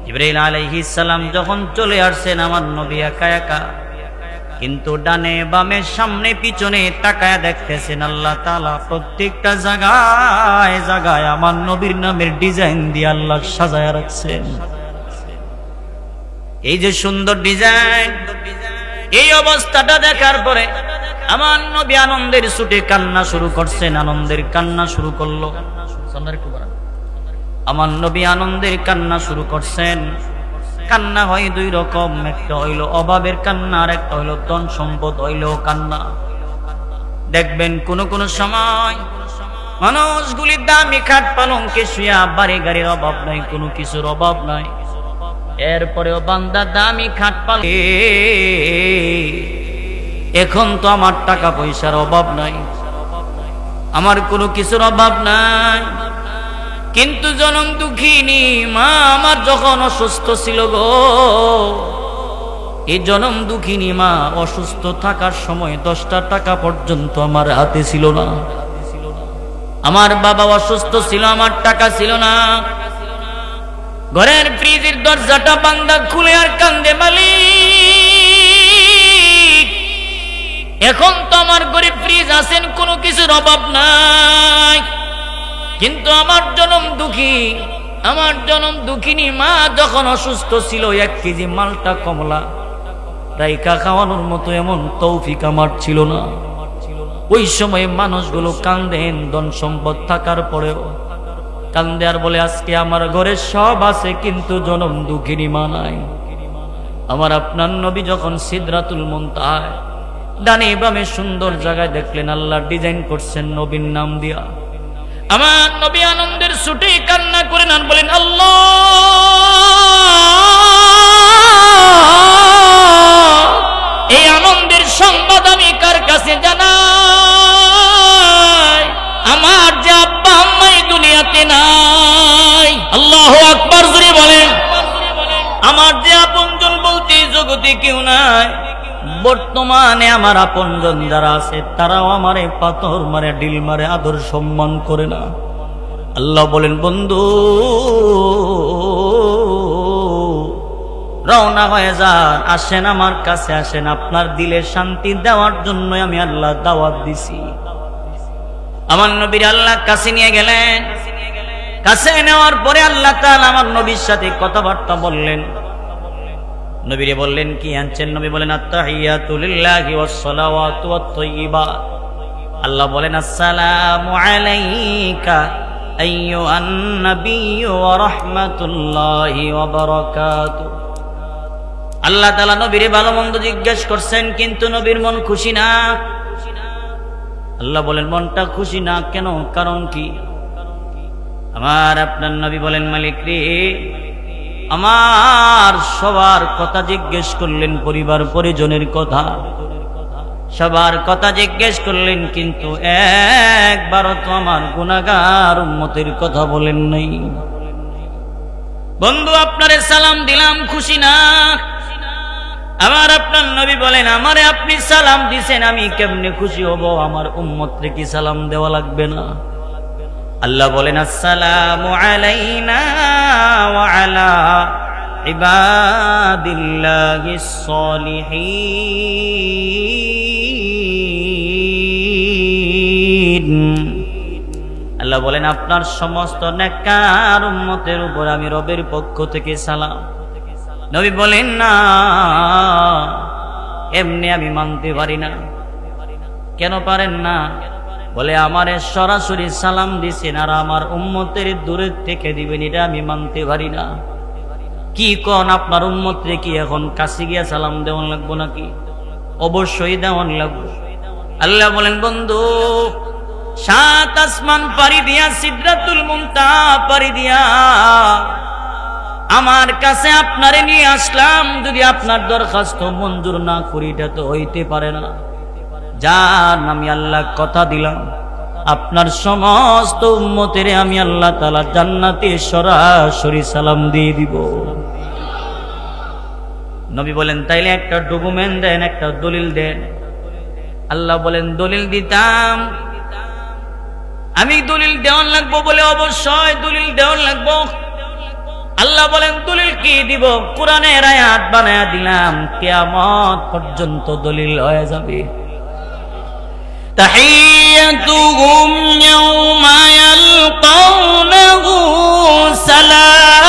জিবরাইল আলাইহিস সালাম যখন চলে আসছেন, আমার নবী একা একা, কিন্তু ডানে বামে সামনে পিছনে তাকায় দেখতেছেন আল্লাহ তাআলা প্রত্যেকটা জায়গায় জায়গায় আমার নবীর নামের ডিজাইন দিয়ে আল্লাহ সাজায় রাখছেন। এই যে সুন্দর ডিজাইন, এই অবস্থাটা দেখার পরে আমার নবী আনন্দের ছুটে কান্না শুরু করছেন, আনন্দের কান্না শুরু করলো। আমার নবী আনন্দের কান্না শুরু করছেন। কান্না হয় দুই রকম, একটা হইল অভাবের কান্না, আর একটা হইল ধন সম্পদ হইলেও কান্না। দেখবেন কোন কোন সময় মানুষগুলি দামি খাট পালঙ্কে শুয়া, বাড়ি গাড়ির অভাব নাই, কোনো কিছুর অভাব নাই, এরপরেও বান্দা দামি খাট পালঙ্ক, এখন তো আমার টাকা পয়সার অভাব নাই, আমার কোনো কিছুর অভাব নাই, কিন্তু জনম দুঃখিনী মা আমার যখন অসুস্থ ছিল গো, এই জনম দুঃখিনী মা অসুস্থ থাকার সময় 10টা টাকা পর্যন্ত আমার হাতে ছিল না। আমার বাবা অসুস্থ ছিল, আমার টাকা ছিল না। ঘরের ফ্রিজের দরজাটা বান্দা খুলে আর কান্দে, মালিক এখন তো আমার ঘরে ফ্রিজ আছেন, কোনো কিছুর অভাব নাই, কিন্তু আমার জনম দুঃখিনী মা যখন অসুস্থ ছিল 1 কেজি মালটা কমলা রাইকা খাওয়ানোর মতো এমন তৌফিক আমার ছিল না। ওই সময় মানুষগুলো কান্দেন, ধন সম্পদ থাকার পরেও কান্দে আর বলে, আজকে আমার ঘরে সব আছে কিন্তু জনম দুঃখিনী মা নাই। আমার আপনার নবী যখন সিদরাতুল মুনতাহায় ডানে বামে সুন্দর জায়গায় দেখলেন আল্লাহ ডিজাইন করছেন নবীর নাম দিয়া, আমার নবী আনন্দের ছুটে কান্না করেন আর বলেন, আল্লাহ এই আনন্দের সংবাদ আমি কার কাছে জানাই? আমার যে আব্বা আম্মা এই দুনিয়াতে নাই। আল্লাহু আকবার জোরে বলেন। আমার যে আপনজন বলতে জগতে কেউ নাই। বর্তমানে আমার আপনজন যারা আছে তারাও আমারে পাথর মারে, ডিল মারে, আদর সম্মান করে না। আল্লাহ বলেন, বন্ধু রওনা হয়ে যান, আসেন আমার কাছে আসেন, আপনার দিলে শান্তি দেওয়ার জন্য আমি আল্লাহ দাওয়াত দিছি। আমার নবীর আল্লাহ কাছে নিয়ে গেলেন। কাছে নেওয়ার পরে আল্লাহ তাআলা আমার নবীর সাথে কথাবার্তা বললেন। নবীরে বললেন, কি আনছেন? নবী বলেন, আত্তাহিয়াতু লিল্লাহি ওয়াস সালাওয়াতু ওয়াত তাইয়্যিবাত। আল্লাহ বলেন, আসসালামু আলাইকা আইয়ুহান নাবিয়্যু ওয়া রাহমাতুল্লাহি ওয়া বারাকাতুহু। আল্লাহ তাআলা নবীরে ভালো মন্দ জিজ্ঞেস করছেন, কিন্তু নবীর মন খুশি না। আল্লাহ বলেন, মনটা খুশি না কেন? কারণ কি? আমার আপনার নবী বলেন, মালিক রে, আমার সবার কথা জিজ্ঞেস করলেন, পরিবার পরিজনের কথা, সবার কথা জিজ্ঞেস করলেন, কিন্তু একবারও তো আমার গুনাহগার উম্মতের কথা বলেন নাই। বন্ধু আপনারে সালাম দিলাম, খুশি না? আমার আপনার নবী বলেন, আমারে আপনি সালাম দিছেন, আমি কেমনে খুশি হব? আমার উম্মতরে কি সালাম দেওয়া লাগবে না? আল্লাহ বলেন, আসসালামু আলাইনা ওয়া আলা ইবাদিল্লাহিস সলিহিন। আল্লাহ বলেন, আপনার সমস্ত নেককার উম্মতের উপর আমি রবের পক্ষ থেকে সালাম। নবী বলেন, না, এমনি আমি মানতে পারি না। কেন পারেন না? বলে, আমারে সরাসরি সালাম দিছেন আর আমার উম্মতের দূরে থেকে দিবেন, এটা আমি মানতে পারি না। কি কোন? আপনার উম্মতরে কি এখন কাছে গিয়া সালাম দেওয়ান লাগবো নাকি? অবশ্যই দেওয়ান লাগবো। আল্লাহ বলেন বন্ধু, 7 আসমান পাড়ি দিয়া সিদরাতুল মুনতাহা পাড়ি দিয়া আমার কাছে আপনারে নিয়ে আসলাম। যদি আপনার দরখাস্ত মঞ্জুর না করি এটা তো হইতে পারে না। যান, আমি আল্লাহ কথা দিলাম আপনার সমস্ত উম্মতের আমি আল্লাহ তাআলা জান্নাতে সরাসরি সালাম দিয়ে দিব। নবী বলেন তাইলে একটা ডকুমেন্ট দেন, একটা দলিল দেন। আল্লাহ বলেন দলিল দিতাম, আমি দলিল দেওয়ান লাগবো বলে অবশ্যই দলিল দেওয়ান লাগবো। আল্লাহ বলেন দলিল কি দিব? কোরআনের আয়াত বানায়া দিলাম, কিয়ামত পর্যন্ত দলিল হয়ে যাবে। তাহিয়াতুহুম ইয়াওমা ইয়ালকাউনাহু সালাম।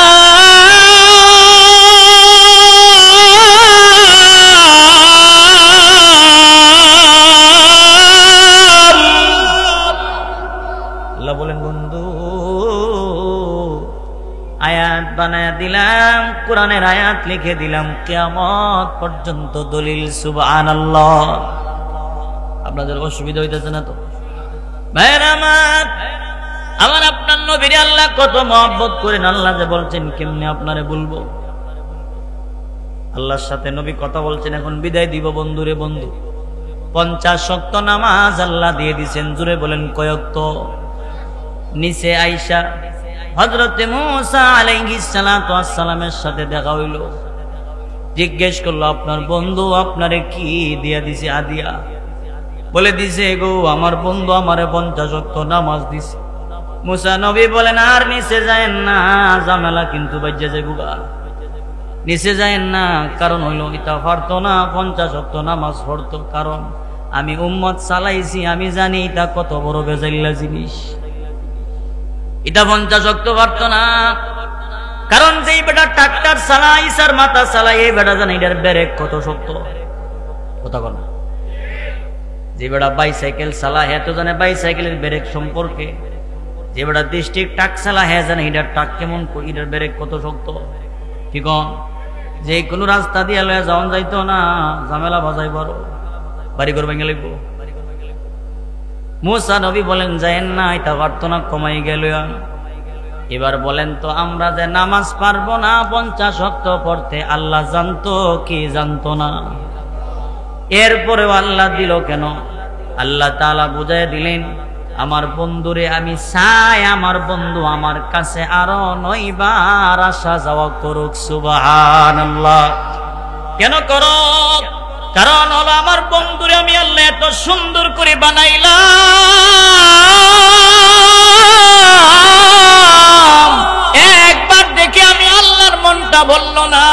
আল্লাহ বলেন বন্ধু, আয়াত বানায়া দিলাম, কোরআনের আয়াত লিখে দিলাম, কিয়ামত পর্যন্ত দলিল। সুবহানাল্লাহ। আপনাদের অসুবিধা হইতেছে না তো? ভাইরা আমার আপনার নবীরে আল্লাহ কত মহব্বত করেন। আল্লাহ যে বলছেন কেমনে আপনারে বলবো। আল্লাহর সাথে নবী কথা বলছেন, এখন বিদায় দিব বন্ধুরে বন্ধু। 50 ওয়াক্ত নামাজ আল্লাহ দিয়ে দিছেন। জুড়ে বলেন কয় ওয়াক্ত? নিচে আয়েশা হযরতে মূসা আলাইহিস সালাতু ওয়াস সালামের সাথে দেখা হইল। জিজ্ঞেস করলো আপনার বন্ধু আপনারে কি দিয়া দিছে আদিয়া? বলে দিছে গো আমার বন্ধু আমারে 50 ওয়াক্ত নামাজ দিছে। মূসা নবী বলেন আর নিচে যায়েন না, ঝামেলা কিন্তু বাজ্জা যাইবুগা। নিচে যায়েন না, কারণ হইল এটা পারতো না 50 ওয়াক্ত নামাজ পড়তো। কারণ আমি উম্মত চালাইছি, আমি জানি এটা কত বড় বেজাইল্লা জিনিস। এটা 50 ওয়াক্ত পারতো না, কারণ যেই বেটা ট্রাক্টর চালায়, ইসার মাথা চালায়, এই বেটা জানে এটার ব্রেক কত শক্ত। কথা বল। যে বেটা বাইসাইকেল চালা হ্যাঁ তো জানে বাইসাইকেলের ব্রেক সম্পর্কে। যে বেটা ডিস্ট্রিক্ট ট্রাক চালা হ্যাঁ জানে এটার ট্রাক কেমন, এটার ব্রেক কত শক্ত। ঠিক যে কোনো রাস্তা দিয়ে লয়ে যাওয়া যাইতো না, ঝামেলা বাজাই বড়, বাড়ি ঘর ভেঙে লাগবো। মূসা নবী বলেন যায়েন না, এটা পারতো না, কমাই গেল। এবার বলেন তো আমরা যে নামাজ পারবো না 50 ওয়াক্ত পড়তে, আল্লাহ জানতো কি জানতো না? এরপরেও আল্লাহ দিল কেন? আল্লাহ তাআলা বুঝাই দিলেন আমার বন্ধুরে আমি চাই আমার বন্ধু আমার কাছে আরো 9 বার আসা যাওয়া করুক। সুবহানাল্লাহ। কেন করুক? কারণ হলো আমার বন্ধুরে আমি আল্লাহ এত সুন্দর করে বানাইলাম, একবার দেখে আমি আল্লাহর মনটা বলল না।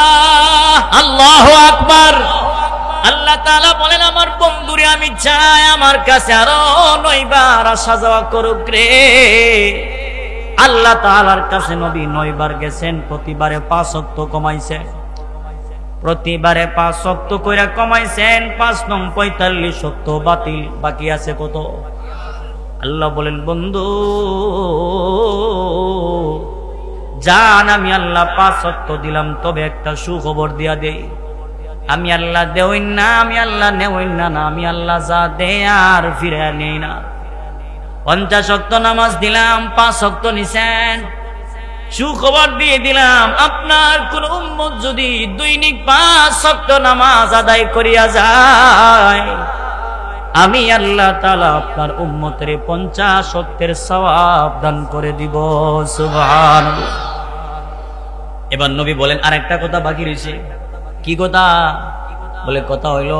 আল্লাহু আকবার। আল্লাহ তাআলা বলেন আমার বন্ধুরে আমি চাই আমার কাছে আরো 9 বার আসা যাওয়া করুক রে। আল্লাহ তাআলার কাছে নবী 9 বার গেছেন, প্রতিবারে 5 ওয়াক্ত কমাইছেন। প্রতিবারে 5 ওয়াক্ত কইরা কমাইছেন। 5 নং 45 ওয়াক্ত বাতিল, বাকি আছে কত? আল্লাহ বলেন বন্ধু জান আমি আল্লাহ 5 ওয়াক্ত দিলাম, তবে একটা সুখবর দিয়া দেই। আমি আল্লাহ দেওই না, আমি আল্লাহ নেওই না, আমি আল্লাহ যা দেই আর ফিরে নেই না। 50 ওয়াক্ত নামাজ দিলাম, 5 ওয়াক্ত নিছেন। সুখবর দিয়ে দিলাম আপনার কোন উম্মত যদি দৈনিক 5 ওয়াক্ত নামাজ আদায় করিয়া যায়, আমি আল্লাহ তাআলা আপনার উম্মতের 50 ওয়াক্তের সওয়াব দান করে দিব। সুবহানাল্লাহ। এবার নবী বলেন আরেকটা কথা বাকি রয়েছে। কি কথা? বলে কথা হইল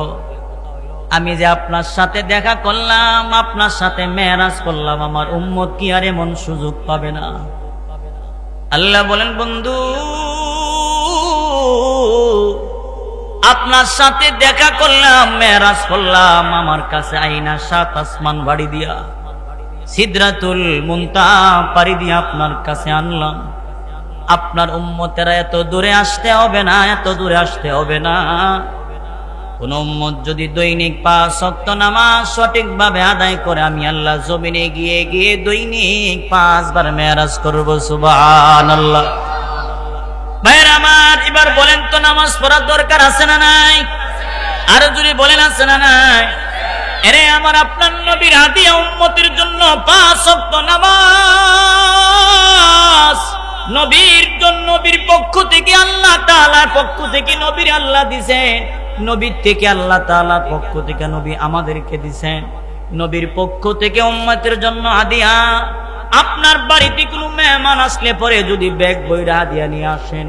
আমি যে আপনার সাথে দেখা করলাম, আপনার সাথে মেরাজ করলাম, আমার উম্মত কি আর এমন সুযোগ পাবে না? আল্লাহ বলেন বন্ধু আপনার সাথে দেখা করলাম, মেরাজ করলাম, আমার কাছে আইনা 7 আসমান বাড়ি দিয়া সিদরাতুল মুনতাহা পাড়ি দিয়া আপনার কাছে আনলাম। আপনার উম্মতেরা এত দূরে আসতে হবে না, এত দূরে আসতে হবে না। কোন উম্মত যদি দৈনিক 5 ওয়াক্ত নামাজ সঠিকভাবে আদায় করে, আমি আল্লাহ জমিনে গিয়ে গিয়ে দৈনিক 5 বার মেরাজ করব। সুবহানাল্লাহ। ভাইরা আমার এবার বলেন তো নামাজ পড়ার দরকার আছে না নাই? আরো যদি বলেন আছে না নাই? এরে আমার আপনার নবীর হাদিয়া উম্মতের জন্য 5 ওয়াক্ত নামাজ। নবীর জন্য নবীর পক্ষ থেকে আল্লাহ তাআলার পক্ষ থেকে নবীর আল্লাহ দিবেন, নবীর থেকে আল্লাহ তাআলার পক্ষ থেকে নবী আমাদেরকে দিবেন। নবীর পক্ষ থেকে উম্মতের জন্য হাদিয়া। আপনার বাড়িতে কোনো মেহমান আসলে পরে যদি ব্যাগ বইরা হাদিয়া নিয়ে আসেন,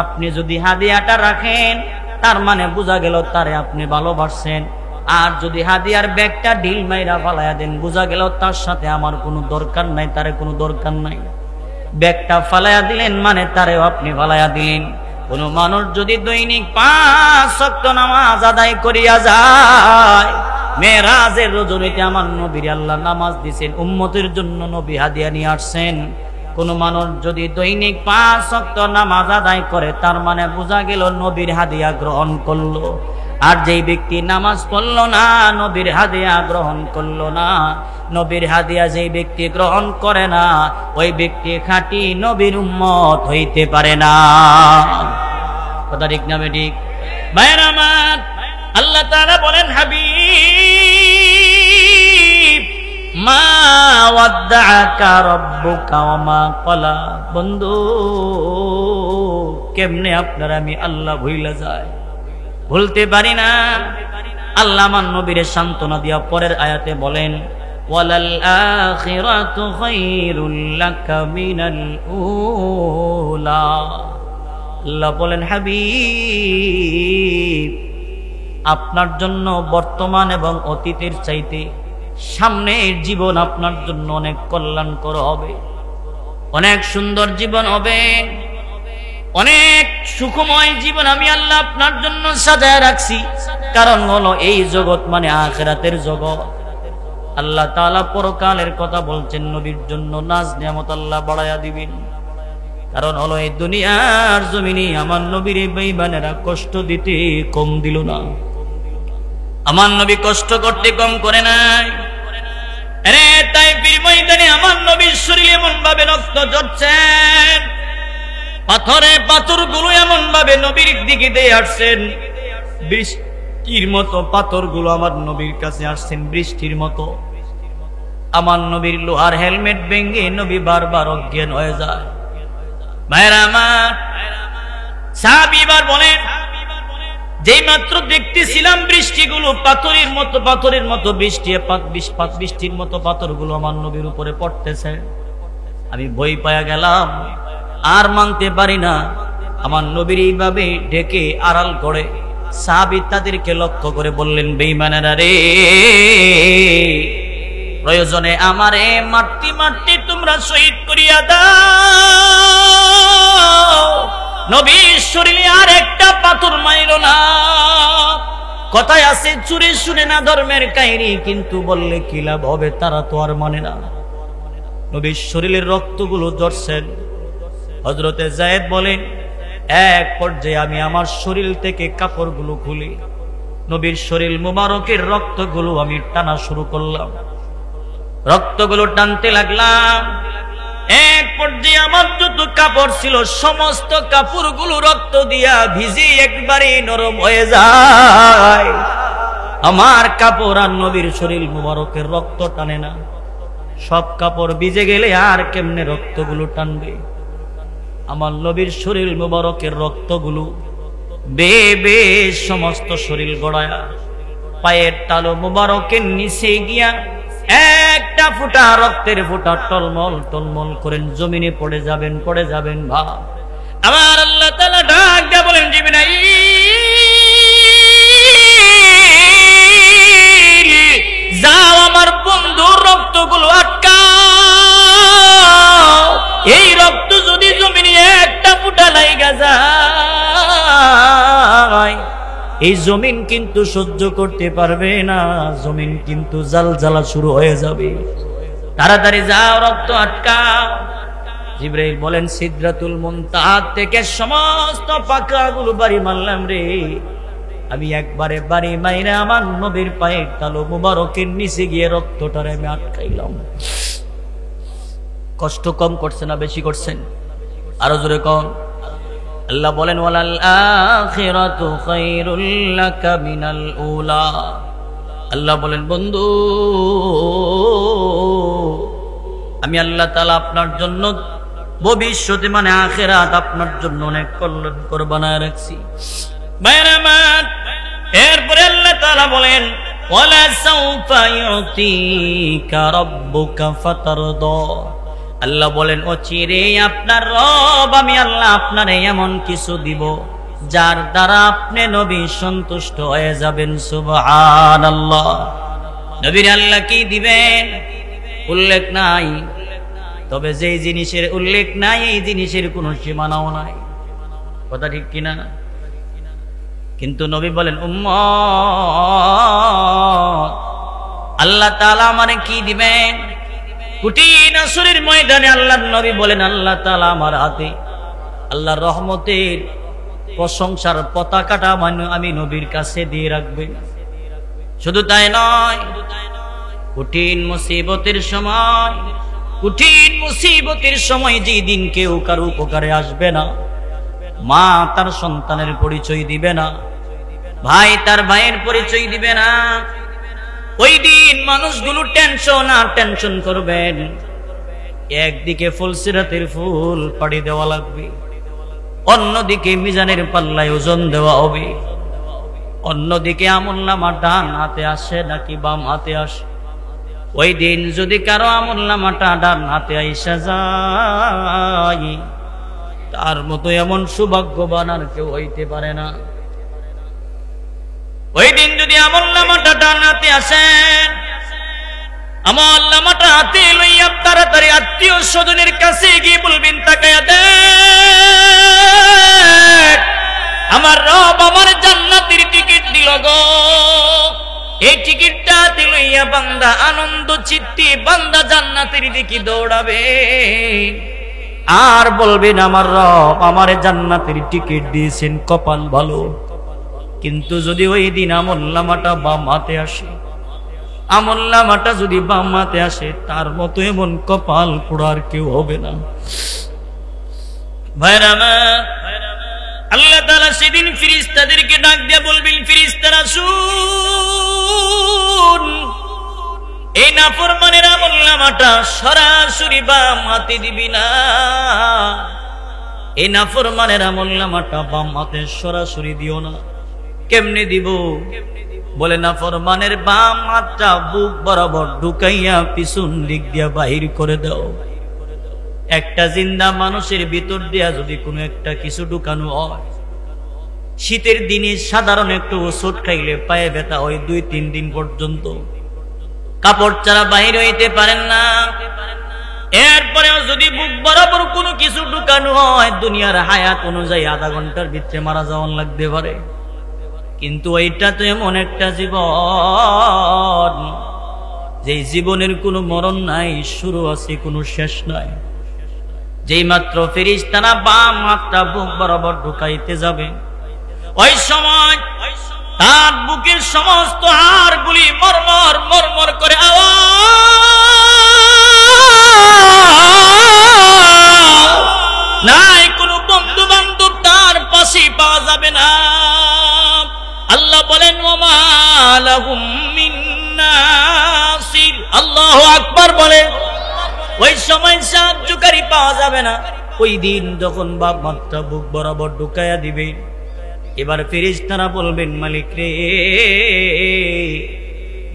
আপনি যদি হাদিয়াটা রাখেন তার মানে বোঝা গেল তারে আপনি ভালোবাসছেন। আর যদি হাদিয়ার ব্যাগটা ঢিল মাইরা ফালাইয়া দেন, বোঝা গেল তার সাথে আমার কোনো দরকার নাই, তারে কোনো দরকার নাই। ব্যাগটা ফালাইয়া দিলেন মানে তারেও আপনি ফালাইয়া দিলেন। কোন মানুষ যদি দৈনিক 5 ওয়াক্ত নামাজ আদায় করিয়া যায়, মেরাজের রজনীতে আমার নবীর আল্লাহ নামাজ দিয়েছেন, উম্মতের জন্য নবী হাদিয়া নিয়ে আসছেন। কোন মানুষ যদি দৈনিক 5 ওয়াক্ত নামাজ আদায় করে, তার মানে বোঝা গেল নবীর হাদিয়া গ্রহণ করলো। আর যেই ব্যক্তি নামাজ পড়লো না, নবীর হাদিয়া গ্রহণ করলো না, নবীর হাদিয়া যেই ব্যক্তি গ্রহণ করে না, ওই ব্যক্তি খাঁটি নবীর উম্মত হইতে পারে না। কথা ঠিক না বেঠিক? ভাইরা আমার, আল্লাহ তাআলা বলেন, হাবিব মা ওয়াদ্দাআকা রাব্বুকা ওয়া মা ক্বালা। বন্ধু, কেমনে আপনার আমি আল্লাহ ভুইলা যায়? ভুলতে পারি না। আল্লাহ আমার নবীর সান্ত্বনা দিয়া পরের আয়াতে বলেন, ওয়ালাল আখিরাতু খায়রুল লাকা মিনাল উলা। আল্লাহ বলেন, হাবিব আপনার জন্য বর্তমান এবং অতীতের চাইতে সামনের জীবন আপনার জন্য অনেক কল্যাণকর হবে, অনেক সুন্দর জীবন হবে, অনেক সুখময় জীবন আমি আল্লাহ আপনার জন্য সাজায় রাখছি। কারণ হলো এই জগৎ মানে আখিরাতের জগৎ। আল্লাহ তাআলা পরকালের কথা বলছেন, নবীর জন্য নাজ নিয়ামত আল্লাহ বাড়ায়া দিবেন। কারণ হলো এই দুনিয়ার জমিনে আমার নবীর বেঈমানেরা কষ্ট দিতে কম দিল না, আমার নবী কষ্ট করতে কম করে নাই। আরে তাইফের ময়দানে আমার নবীর শরীরে এমন ভাবে রক্ত ঝরছেন, পাথরগুলো এমন ভাবে নবীর দিকে দিয়ে আসছেন, বৃষ্টির মতো পাথরগুলো আমার নবীর কাছে আসছেন বৃষ্টির মতো। আমার নবীর লোহার হেলমেট ভেঙে নবী বারবার অজ্ঞান হয়ে যায়। ভাইরা আমার, সাহাবীবার বলেন, যেই মাত্র দেখতেছিলাম বৃষ্টিগুলো পাথরের মতো বৃষ্টির মতো পাথরগুলো আমার নবীর উপরে পড়তেছে, আমি ভয় পায়া গেলাম, আর মানতে পারি না। আমার নবীর এইভাবে ডেকে আড়াল করে সাহাবী তাদেরকে লক্ষ্য করে বললেন, বেঈমানেরা রে, প্রয়োজনে আমারে মারতে তোমরা শহীদ করিয়া দাও, নবীর শরীরে আর একটা পাথর মাইরো না। কথায় আছে, চুরে শুনে না ধর্মের কাহিনী, কিন্তু বললে কি লাভ হবে, তারা তো আর মানে না। নবীর শরীরের রক্তগুলো ঝরছেন। হযরতে যায়েদ বলেন, এক পর্যায়ে আমি আমার শরীর থেকে কাপড়গুলো খুলি, নবীর শরীর মুবারকের রক্তগুলো আমি টানা শুরু করলাম, রক্তগুলো টানতে লাগলাম। এক পর্যায়ে আমার যত কাপড় ছিল সমস্ত কাপড়গুলো রক্ত দিয়া ভিজে একবারে নরম হয়ে যায়। আমার কাপড় আর নবীর শরীর মুবারকের রক্ত টানে না। সব কাপড় ভিজে গেলে আর কেমনে রক্তগুলো টানবে? আমার নবীর শরীর মুবারকের রক্তগুলো বেয়ে সমস্ত শরীর গড়ায়া পায়ের তালু মুবারকের নিচে গিয়া একটা ফুটা রক্তের ফুটা টলমল করেন জমিনে পড়ে যাবেন ভাব। আমার আল্লাহ তাআলা ডাক দিয়া বলেন, জিবরাইল যাও আমার বন্ধুর রক্তগুলো আটকাও। এই রক্ত যদি জমিনে একটা ফুটা লাইগা যায়, এই জমিন কিন্তু সহ্য করতে পারবে না, জমিন কিন্তু জালজালা শুরু হয়ে যাবে। তাড়াতাড়ি যাও, রক্ত আটকাও। জিবরাইল বলেন, সিদরাতুল মুনতাহা থেকে সমস্ত পাকড়াগুলো বাড়ি মারলাম রে, আমি একবারে বাড়ি মাইরা আমার নবীর পায়ের তালু মুবারকের নিচে গিয়ে রক্তটারে আমি আটকাইলাম। কষ্ট কম করছে না বেশি করছেন? আরো জোরে কম। আল্লাহ বলেন, ওয়ালাল আখিরাতু খায়রুল লাকা মিনাল উলা। আল্লাহ বলেন, বন্ধু আমি আল্লাহ তাআলা আপনার জন্য ভবিষ্যতে মানে আখিরাত আপনার জন্য অনেক কল্যাণকর বানায় রাখছি। ভাইরা আমার, এরপরে আল্লাহ তাআলা বলেন, ওয়ালা সাউফা ইউতিকা রাব্বুকা ফাতারদা। আল্লাহ বলেন, অচিরে আপনার রব আমি আল্লাহ আপনারে এমন কিছু দিব যার দ্বারা আপনি নবী সন্তুষ্ট হয়ে যাবেন। সুবহানাল্লাহ। নবীর আল্লাহ কি দিবেন উল্লেখ নাই, তবে যেই জিনিসের উল্লেখ নাই এই জিনিসের কোনো সীমানাও নাই। কথা ঠিক কিনা? কিন্তু নবী বলেন, উম্মত আল্লাহ তাআলা আমারে কি দিবেন? কঠিন আসরের ময়দানে আল্লাহর নবী বলেন, আল্লাহ তাআলা আমার হাতে আল্লাহর রহমতের প্রশংসার পতাকাটা আমি নবীর কাছে দিয়ে রাখবেন। শুধু তাই নয়, কঠিন মুসিবতের সময় যেই দিন কেউ কারো উপকারে আসবে না, মা তার সন্তানের পরিচয় দিবে না, ভাই তার ভাইয়ের পরিচয় দিবে না, ওই দিন মানুষগুলো টেনশন করবেন। একদিকে ফুলসিরাতের ফুল পাড়ি দেওয়া লাগবে, অন্যদিকে মিজানের পাল্লায় ওজন দেওয়া হবে, অন্যদিকে আমলনামা ডান হাতে আসে নাকি বাম হাতে আসে। ওই দিন যদি কারো আমলনামাটা ডান হাতে আইসা যায়, তার মতো এমন সৌভাগ্যবান আর কেউ হইতে পারে না। ওই দিন যদি আমলনামাটা ডান হাতে আসেন, আমলনামাটা হাতে লইয়া তাড়াতাড়ি আত্মীয় স্বজনের কাছে গিয়ে বলবেন, তাকায়া দেখ আমার রব আমার জান্নাতের টিকিট দিল গো। এই টিকিটটা লইয়া বান্দা আনন্দ চিত্তে বান্দা জান্নাতের দিকে দৌড়াবে আর বলবেন, আমার রব আমারে জান্নাতের টিকিট দিয়েছেন, কপাল ভালো। কিন্তু যদি ওই দিন আমলনামাটা বাম হাতে আসে, আমলনামাটা যদি বাম হাতে আসে, তার মতো এমন কপাল পোড়ার কেউ হবে না। ভাইরা আমার, আল্লাহ তাআলা সেদিন ফেরেশতাদেরকে ডাক দিয়ে বলবেন, ফেরেশতারা শুন, এই নাফরমানের আমলনামাটা সরাসরি বাম হাতে দিবি না। এই নাফরমানের আমলনামাটা বাম হাতে সরাসরি দিও না। কেমনে দিব? বলে, নাফরমানের বাম হাতটা বুক বরাবর ঢুকাইয়া পিছন দিক দিয়া বাহির করে দাও। একটা জিন্দা মানুষের ভিতর দিয়া যদি কোনো একটা কিছু ঢুকানো হয়, শীতের দিনে সাধারণ একটু ওষুধ খাইলে পায়ে ব্যথা হয় 2-3 দিন পর্যন্ত, কাপড় ছাড়া বাহির হইতে পারেন না। এরপরেও যদি বুক বরাবর কোনো কিছু ঢুকানো হয়, দুনিয়ার হায়াত অনুযায়ী আধা ঘন্টার ভিতরে মারা যাওয়ান লাগতে পারে। কিন্তু এইটা তো এমন একটা জীবন, যেই জীবনের কোনো মরণ নাই, শুরু আছে কোনো শেষ নাই। যেই মাত্র ফেরেশতারা বাম হাতটা বুক বরাবর ঢুকাইতে যাবে, ওই সময় তার বুকের সমস্ত হাড়গুলি মরমর মরমর করে আওয়াজ, নাই কোনো বন্ধু বান্ধব তার পাশে পাওয়া যাবে না। আল্লাহ বলেন, ওমা লাহুম মিন নাসির। আল্লাহু আকবার বলে, ওই সময় সাহায্যকারী পাওয়া যাবে না। ওই দিন যখন বাপ মাত্রা বুক বরাবর ঢুকাইয়া দিবে, এবার ফেরেশতারা বলবেন, মালিক রে,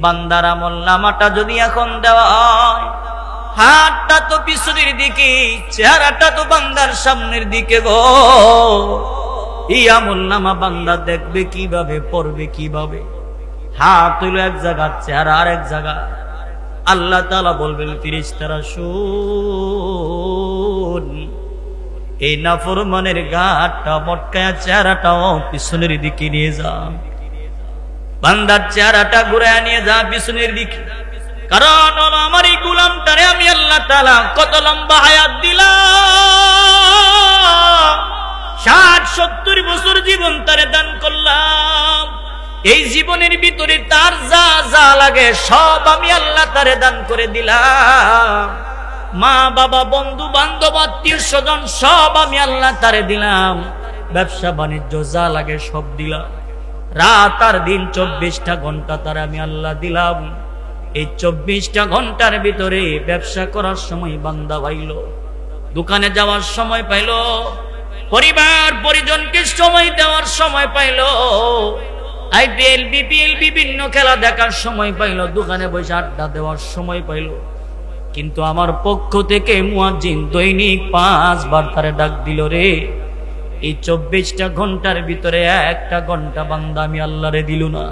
বান্দার আমলনামাটা যদি এখন দেওয়া হয়, হাতটা তো পিছনের দিকে, চেহারাটা তো বান্দার সামনের দিকে গো, এই আমলনামা বান্দা দেখবে কিভাবে, পড়বে কিভাবে? হাত হইল এক জায়গা, চেহারা আর এক জায়গা। আল্লাহ তাআলা বলবেন, ফেরেশতারা শুন, এই নাফরমানের গাটা মটকায়া চেহারাটাও পিছনের দিকে নিয়ে যা, বান্দার চেহারাটা ঘুরায় নিয়ে যা পিছনের দিকে। কারণ আমার এই গোলামটারে আমি আল্লাহ তাআলা কত লম্বা হায়াত দিলাম, 60-70 বছর জীবন তারে দান করলাম। এই জীবনের ভিতরে তার যা যা লাগে সব আমি আল্লাহ তারে দান করে দিলাম। মা বাবা, বন্ধু বান্ধব, আত্মীয় স্বজন সব আমি আল্লাহ তারে দিলাম। ব্যবসা বাণিজ্য যা লাগে সব দিলাম। রাত আর দিন 24টা ঘন্টা তার আমি আল্লাহ দিলাম। এই 24টা ঘন্টার ভিতরে ব্যবসা করার সময় বান্দা পাইল, দোকানে যাওয়ার সময় পাইল, পরিবার পরিজনকে সময় দেওয়ার সময় পাইল, আইপিএল বিপিএল বিভিন্ন খেলা দেখার সময় পাইল, দোকানে বসে আড্ডা দেওয়ার সময় পাইল। কিন্তু আমার পক্ষ থেকে মুয়াজ্জিন দৈনিক 5 বার তারে ডাক দিল, রে এই 24টা ঘন্টার ভিতরে 1টা ঘন্টা বান্দা আমি আল্লাহরে দিল না।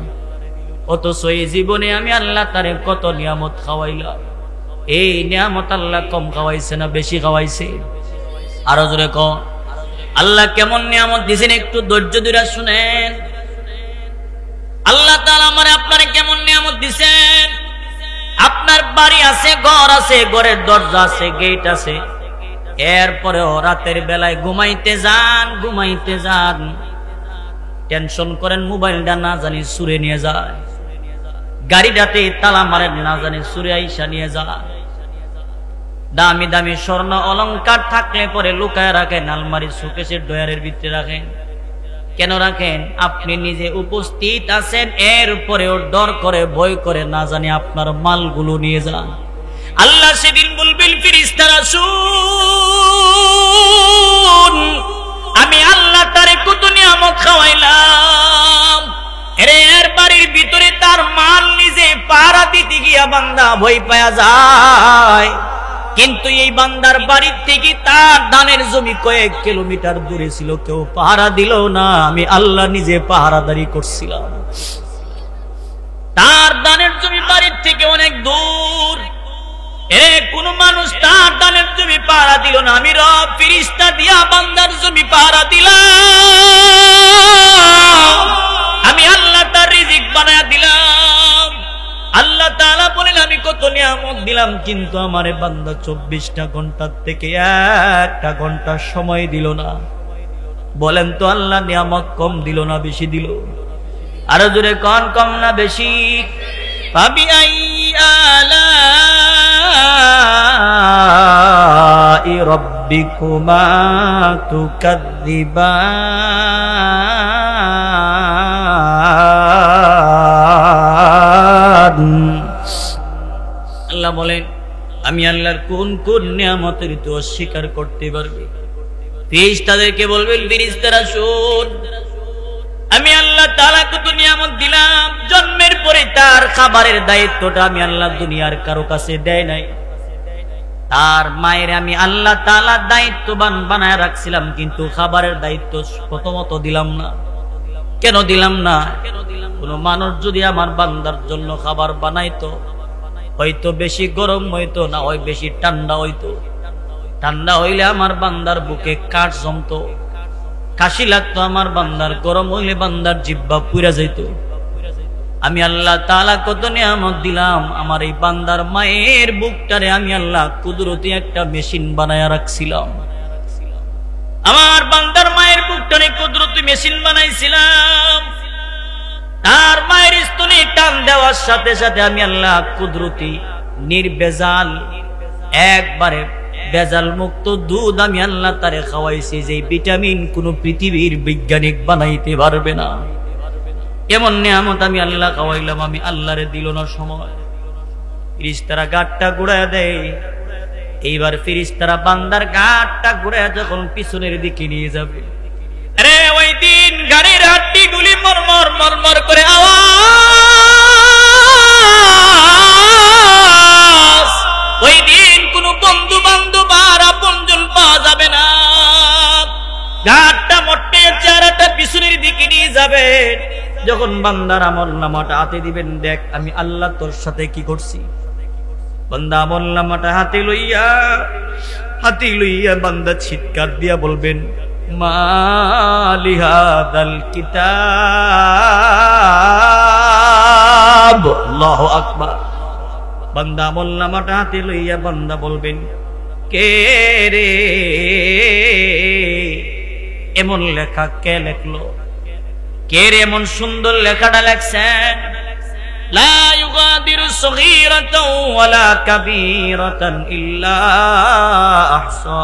অথচ এই জীবনে আমি আল্লাহ তারে কত নিয়ামত খাওয়াইলাম। এই নিয়ামত আল্লাহ কম খাওয়াইছে না বেশি খাওয়াইছে? আরো জোরে কও, আল্লাহ কেমন নিয়ামত দিয়েছেন একটু ধৈর্য ধরে শুনেন। আল্লাহ তাআলা আমারে আপনারে কেমন নিয়ামত দিয়েছেন। আপনার বাড়ি আছে, ঘর আছে, ঘরের দরজা আছে, গেট আছে, এরপরেও রাতের বেলায় ঘুমাইতে যান, টেনশন করেন মোবাইলটা না জানি চুরে নিয়ে যায়, গাড়িটাতে তালা মারেন না জানি চুরে আইসা নিয়ে যায়। দামি দামি স্বর্ণ অলংকার থাকলে পরে লুকায় রাখেন, আলমারি শোকেসের ডয়ারের ভিতরে রাখেন। কেন রাখেন? আপনি নিজে উপস্থিত আছেন, এরপরেও ডর করে ভয় করে না জানি আপনার মালগুলো নিয়ে যান। আল্লাহ সেদিন বলবেন, ফেরেশতারা শুন, আমি আল্লাহ তারে কত নিয়ামত খাওয়াইলাম। এর বাড়ির ভিতরে তার মাল নিজে পাহারা দিতে গিয়া বান্দা ভয় পায়া যায়, কিন্তু এই বান্দার বাড়ির থেকে তার ধানের জমি কয়েক কিলোমিটার দূরে ছিল, কেউ পাহারা দিল না, আমি আল্লাহ নিজে পাহারাদারি করছিলাম। তার ধানের জমি বাড়ির থেকে অনেক দূর, কোন মানুষ তার ধানের জমি পাহারা দিল না, আমি রব ফেরেশতা দিয়া বান্দার জমি পাহারা দিলাম, আমি আল্লাহ তার রিজিক বানায়া দিলাম। আল্লাহ তাআলা বলেন, আমি কত নিয়ামত দিলাম, কিন্তু আমারে বান্দা 24টা ঘন্টার থেকে 1টা ঘন্টা সময় দিল না। বলেন তো আল্লাহ নিয়ামত কম দিল না বেশি দিল? আরো জোরে কোন, কম না বেশি? ফাবি আই আলাই রাব্বিকুমা তুকাযযিবান। আল্লাহ বলেন, আমি আল্লাহর কোন কোন নিয়ামতের তো অস্বীকার করতে পারবে? ফেরেশতাদেরকে বলবেন, ফেরেশতারা শোন, আমি আল্লাহ তাআলা কত নিয়ামত দিলাম। জন্মের পরে তার খাবারের দায়িত্বটা আমি আল্লাহ দুনিয়ার কারো কাছে দেয় নাই। তার মায়ের আমি আল্লাহ তাআলা দায়িত্ববান বানায় রাখছিলাম, কিন্তু খাবারের দায়িত্ব প্রথমত দিলাম না। কেন দিলাম না? কোন মানুষ যদি আমার বান্দার জন্য খাবার বানাইতো, হয়তো বেশি গরম হইতো না, হয় বেশি ঠান্ডা হইতো। ঠান্ডা হইলে আমার বান্দার বুকে কাঠ জমতো, কাশি লাগতো আমার বান্দার, গরম হইলে বান্দার জিহ্বা পুড়া যাইত। আমি আল্লাহ তাআলা কত নিয়ামত দিলাম। আমার এই বান্দার মায়ের বুকটারে আমি আল্লাহ কুদরতি একটা মেশিন বানায়া রাখছিলাম। আমার বান্দার মায়ের বুকটারে কুদরতি মেশিন বানাইছিলাম। তার মায়ের স্তনে টান দেওয়ার সাথে সাথে আমি আল্লাহ কুদরতি নির্ভেজাল একবারে বেজাল মুক্ত দুধ আমি আল্লাহ তারে খাওয়াইছি, যে ভিটামিন কোন পৃথিবীর বৈজ্ঞানিক বানাইতে পারবে না। এমন নিয়ামত আমি আল্লাহ খাওয়াইলাম, আমি আল্লাহরে দিল না সময়। ফেরেশতারা গাটটা ঘুরায় দেয়। এইবার ফেরেশতারা বান্দার গাটটা ঘুরায় যখন পিছনের দিকে নিয়ে যাবে, আরে ওই দিন গাড়ির হাড্ডি গুলি মরমর মরমর করে আওয়াজ। ওই দিন কোন বন্ধু বান্ধব আর আপনজন পাওয়া যাবে না। গাটটা মোটে চেহারাটা পিছনের দিকে নিয়ে যাবে। যখন বান্দার আমলনামাটা হাতে দিবেন, দেখ আমি আল্লাহ তোর সাথে কি করছি। বান্দা আমলনামাটা হাতে লইয়া বান্দা চিৎকার দিয়া বলবেন, মা লিহাদাল কিতাব। আল্লাহু আকবার। বান্দা আমলনামাটা হাতে লইয়া বান্দা বলবেন, কে রে এমন লেখা কে লেখলো? কে রে এমন সুন্দর লেখাটা লেখছেন? লা ইউগাদিরু সগীরাতাও ওয়ালা কাবীরাতান ইল্লা আহসা।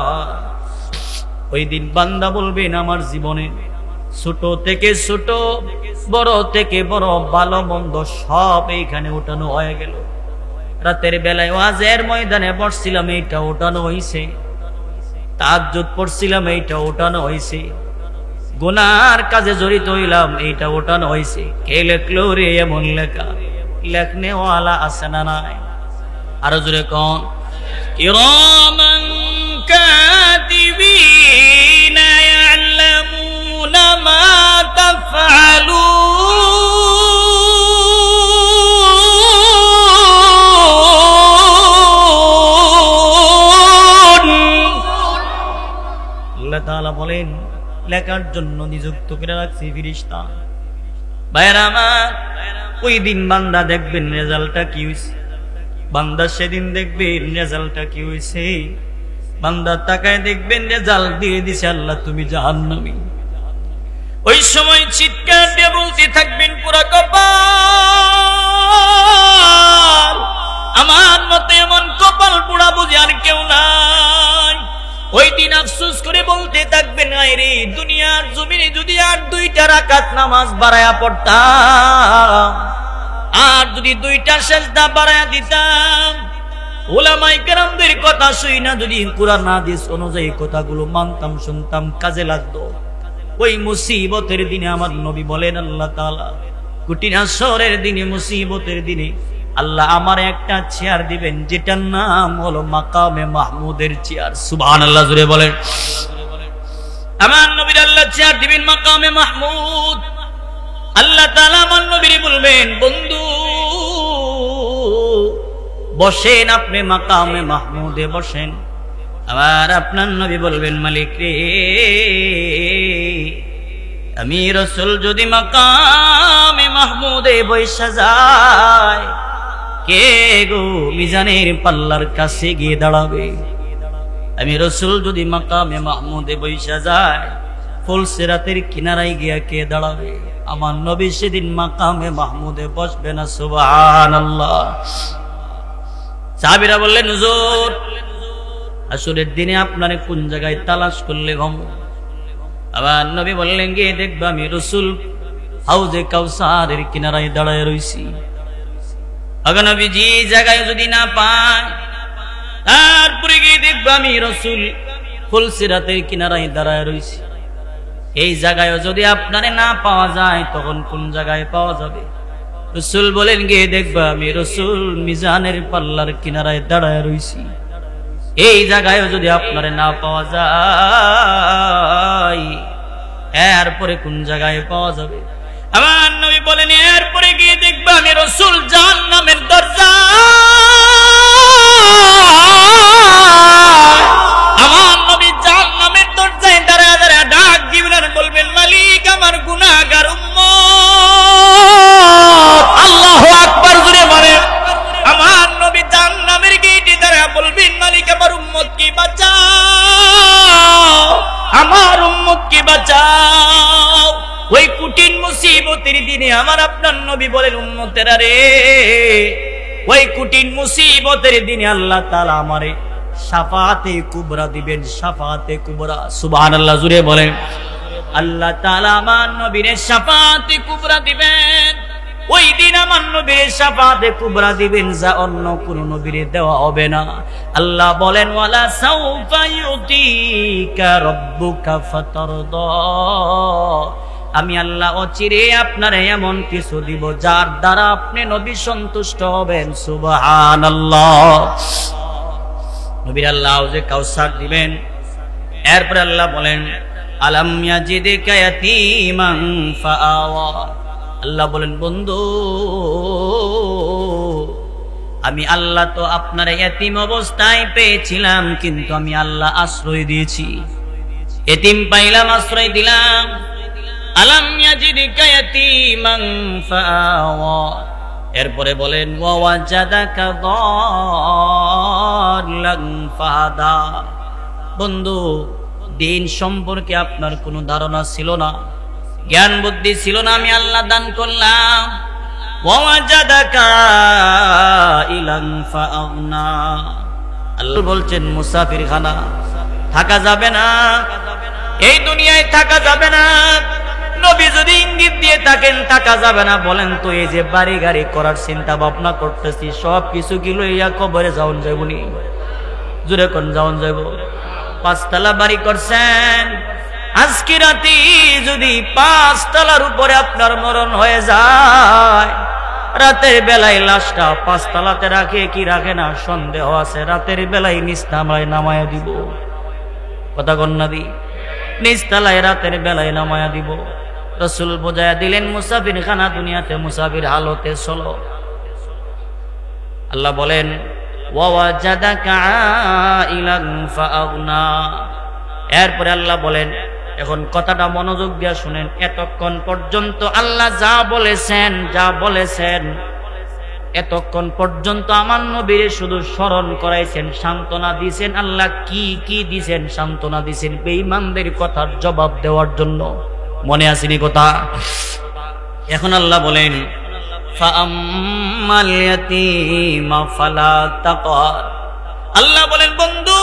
ওই দিন বান্দা বলবেন, আমার জীবনে ছোট থেকে ছোট, বড় থেকে বড়, ভালো মন্দ সব এইখানে উঠানো হয়ে গেল। রাতের বেলায় ওয়াজের ময়দানে বসছিলাম, এইটা উঠানো হইছে। তাহাজ্জুদ পড়ছিলাম, এইটা উঠানো হইছে। গুনার কাজে জড়িত হইলাম, এইটা উঠানো হইছে। কে লেখলো রে এমন লেখা? লেখনেওয়ালা আছে না নাই? আরো জোরে কোন কিরামান কাতিবিনা ইয়ালামুনা মা তাফআলুন। আল্লাহ তাআলা বলেন লেখার জন্য নিযুক্ত করে রাখছি ফেরেশতা। ভাইরা আমার, ওই দিন বান্দা দেখবেন রেজাল্টটা কি হইছে। বান্দা সেদিন দেখবেন রেজাল্টটা কি হইছে। বান্দা তাকায় দেখবেন রেজাল্ট দিয়ে দিছে আল্লাহ তুমি জাহান্নামী। ওই সময় চিৎকার দিয়ে বলতে থাকবেন পুরা কপাল, আমার মতো এমন কপাল পোড়া বুঝি আর কেউ নাই। ওই দিন আফসোস করে বলতে থাকবেন আরে দুনিয়ার জমিনে যদি আর 2টা রাকাত নামাজ বাড়ায়া পড়তাম, আর যদি 2টা সেজদা বাড়ায়া দিতাম, উলামায়ে কেরামদের কথা শুই না যদি কুরআন হাদিস অনুযায়ী কথাগুলো মানতাম, শুনতাম, কাজে লাগতো, ওই মুসিবতের দিনে আমার নবী বলেন আল্লাহ তাআলা কঠিন হাসরের দিনে, মুসিবতের দিনে আল্লাহ আমার একটা চেয়ার দিবেন, যেটার নাম হলো মাকামে মাহমুদের চেয়ার। সুবহানাল্লাহ জোরে বলেন। আমার নবীর আল্লাহ চেয়ার দিবেন মাকামে মাহমুদ। আল্লাহ তাআলা আমার নবীর বলবেন বন্ধু বসেন, আপনি মাকামে মাহমুদে বসেন। আবার আপনার নবী বলবেন মালিক রে, আমি রাসূল যদি মাকামে মাহমুদে বসে যাই, কে গো মিজানের পাল্লার কাছে গিয়ে দাঁড়াবে? আমি রাসূল যদি মাকামে মাহমুদে বসে যাই, ফুলসিরাতের কিনারায় গিয়া কে দাঁড়াবে? আমার নবী সেদিন মাকামে মাহমুদে বসবে না। সুবহানাল্লাহ। সাহাবীরা বললেন হুজুর আসরের দিনে আপনারে কোন জায়গায় তালাশ করলে গম? আবার নবী বললেন গিয়ে দেখবা আমি রাসূল হাউজে কাউসারের কিনারায় দাঁড়ায় রইছি। আগে নবী যে জায়গায় যদি না পায়, তারপরে গিয়ে দেখবা আমি রাসূল ফুলসিরাতের কিনারায় দাঁড়ায় রইছি। এই জায়গায় যদি আপনারে না পাওয়া যায়, তখন কোন জায়গায় পাওয়া যাবে? রাসূল বলেন গিয়ে দেখবা আমি রাসূল মিজানের পাল্লার কিনারায় দাঁড়ায় রইছি। এই জায়গায় যদি আপনারে না পাওয়া যায়, এরপরে কোন জায়গায় পাওয়া যাবে? আমার নবী বলেন এরপরে গিয়ে দেখবা আমি রাসূল জাহান্নামের দরজা, আমার নবী জাহান্নামের দরজায় দাঁড়ায় দাঁড়ায় ডাক দিবেন আর বলবেন মালিক আমার গুনাহগার উম্মত। আল্লাহু আকবার জোরে বলেন। আমার নবী জাহান্নামের গেটে দাঁড়ায় বলবেন মালিক আমার উম্মতকে বাঁচাও, আমার উম্মতকে বাঁচাও। ওই কঠিন মুসিবতের দিনে আমার আপনার নবী বলেন উম্মতেরা রে, ওই কঠিন মুসিবতের দিনে আল্লাহ তাআলা আমারে শাফাআতে কুবরা দিবেন, শাফাআতে কুবরা। সুবহানাল্লাহ জোরে বলেন। আল্লাহ তাআলা আমার নবীরে শাফাআতে কুবরা দিবেন। ওই দিন আমার নবীরে শাফাআতে কুবরা দিবেন, যা অন্য কোন নবীরে দেওয়া হবে না। আল্লাহ বলেন ওয়ালা সাউফা ইউতিকা রাব্বুকা ফাতারদা, আমি আল্লাহ অচিরে আপনারে এমন কিছু দিব যার দ্বারা আপনি নবী সন্তুষ্ট হবেন। সুবহানাল্লাহ। নবীর আল্লাহ যে কাউসার দিবেন। এরপর আল্লাহ বলেন আলাম ইয়াজিদকা ইয়াতীমান ফাআওয়া, আল্লাহ বলেন বন্ধু আমি আল্লাহ তো আপনার এতিম অবস্থায় পেয়েছিলাম, কিন্তু আমি আল্লাহ আশ্রয় দিয়েছি। এতিম পাইলাম, আশ্রয় দিলাম। আলাম ইয়াজিদকা ইয়াতীমান ফাআওয়া, এরপরে বলেন ওয়াজাদাকা দাল্লান ফাহাদা, বন্ধু দিন সম্পর্কে আপনার কোনো ধারণা ছিল না, জ্ঞান বুদ্ধি ছিল না, আমি আল্লাহ দান করলাম। ওয়াজাদাকা ইলান ফাআগনা, আল্লাহ বলছেন মুসাফির খানা থাকা যাবে না, এই দুনিয়ায় থাকা যাবে না। নবী যদি ইঙ্গিত দিয়ে থাকেন টাকা যাবে না, বলেন তো এই যে বাড়ি গাড়ি করার চিন্তা ভাবনা করতেছি সব কিছু কি লইয়া কবরে যাওন যাইবনি? জুড়ে কোন যাওন যাইব? 5 তলা বাড়ি করছেন, আজকে রাতে যদি 5 তলার উপরে আপনার মরণ হয়ে যায়, রাতের বেলায় লাশটা 5 তলাতে রাখে কি রাখে না সন্দেহ আছে, রাতের বেলায় নিস্তালায় নামায়া দিব। কথা কন্যা দি, নিস্তালায় রাতের বেলায় নামায়া দিব। রাসূল বোঝায়া দিলেন মুসাফির খানা দুনিয়াতে মুসাফির হালতে চলো। আল্লাহ বলেন ওয়াওয়াজাদাকা আইলান ফাআগনা। এরপরে আল্লাহ বলেন, এখন কথাটা মনোযোগ দিয়ে শুনেন, এতক্ষণ পর্যন্ত আল্লাহ যা বলেছেন এতক্ষণ পর্যন্ত আমার নবীর শুধু স্মরণ করাইছেন, সান্ত্বনা দিয়েছেন। আল্লাহ কি কি দিয়েছেন? সান্ত্বনা দিয়েছেন বেঈমানদের কথার জবাব দেওয়ার জন্য। মনে আসেনি কথা? এখন আল্লাহ বলেন ফাআম্মাল ইয়াতীমা ফালা তাকহার। আল্লাহ বলেন বন্ধু,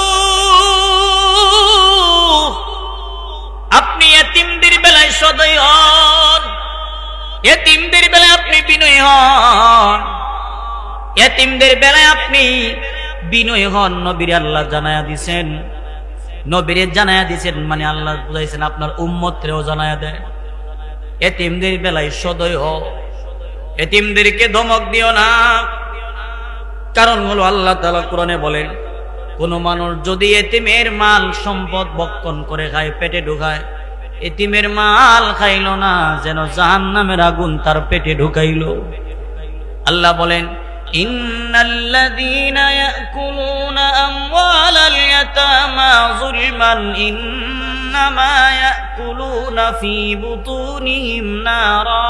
আপনি এতিমদের বেলায় সদয় হন, এতিমদের বেলায় আপনি বিনয়ী হন, এতিমদের বেলায় আপনি বিনয়ী হন। নবীর আল্লাহ জানায়া দিছেন, নবীরে জানায়া দিছেন মানে আল্লাহ বুঝাইছেন আপনার উম্মতরেও জানায়া দেয়। এতিমদের বেলায় সদয় হও, এতিমদেরকে ধমক দিও না। কারণ হলো আল্লাহ তাআলা কোরআনে বলেন, কোন মানুষ যদি এতিমের মাল সম্পদ ভক্ষণ করে খায়, পেটে ঢুকায়, এতিমের মাল খাইল না যেন জাহান্নামের আগুন তার পেটে ঢুকাইল। আল্লাহ বলেন ইন্নাল্লাযীনা ইয়াকুলুনা আমওয়ালাল ইয়াতামা যুলমান ইন্নামা ইয়াকুলুনা ফী বুতুনিহিম নারা।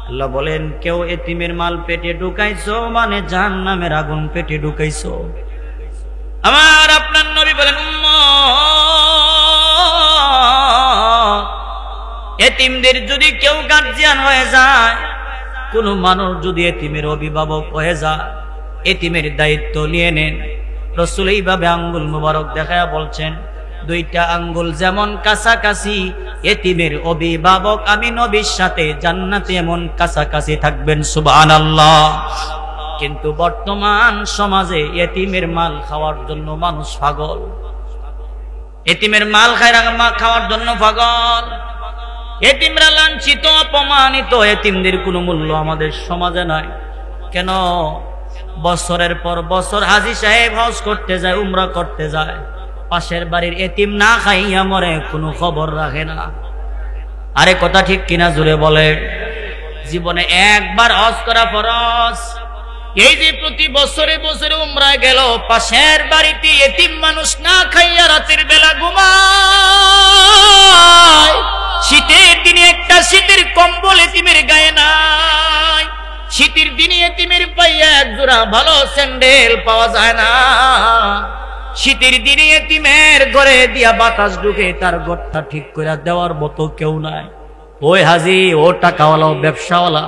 আল্লাহ বলেন কেউ এতিমের মাল পেটে ঢুকাইছো মানে জাহান্নামের আগুন পেটে ঢুকাইছো। আমার আপনার নবী বলেন উম্মত, এতিমদের যদি কেউ গার্জিয়ান হয়ে যায়, কোন মানুষ যদি এতিমের অভিভাবক হয়ে যায়, এতিমের দায়িত্ব নিয়ে নেন। রাসূল এইভাবে আঙ্গুল মুবারক দেখায়া বলছেন, 2টা আঙ্গুল যেমন কাছাকাছি, এতিমের অভিভাবক আমি নবীর সাথে জান্নাতে এমন কাছাকাছি থাকবেন। সুবহানাল্লাহ। কিন্তু বর্তমান সমাজে এতিমের মাল খাওয়ার জন্য মানুষ পাগল, এতিমের মাল খাওয়ার জন্য পাগল। এতিমরা লাঞ্ছিত, অপমানিত, এতিমদের কোনো মূল্য আমাদের সমাজে নাই। কেন? বছরের পর বছর হাজী সাহেব হজ করতে যায়, উমরা করতে যায়, পাশের বাড়ির এতিম না খাইয়া মরে, কোনো খবর রাখে না। আরে কথা ঠিক কিনা জুড়ে বলে? জীবনে একবার হজ করা ফরজ। এই যে প্রতি বছরে বছরে উমরায় গেল, পাশের বাড়িতে এতিম মানুষ না খাইয়া রাতের বেলা ঘুমায়, শীতের দিনে একটা শীতের কম্বল এতিমের গায়ে নাই, শীতের দিনে এতিমের পাইয়া এক জোড়া ভালো স্যান্ডেল পাওয়া যায় না, শীতের দিনে এতিমের ঘরে দিয়া বাতাস ঢুকে তার ঘরটা ঠিক করে দেওয়ার মতো কেউ নাই। ওই হাজি, ও টাকাওয়ালা, ও ব্যবসাওয়ালা,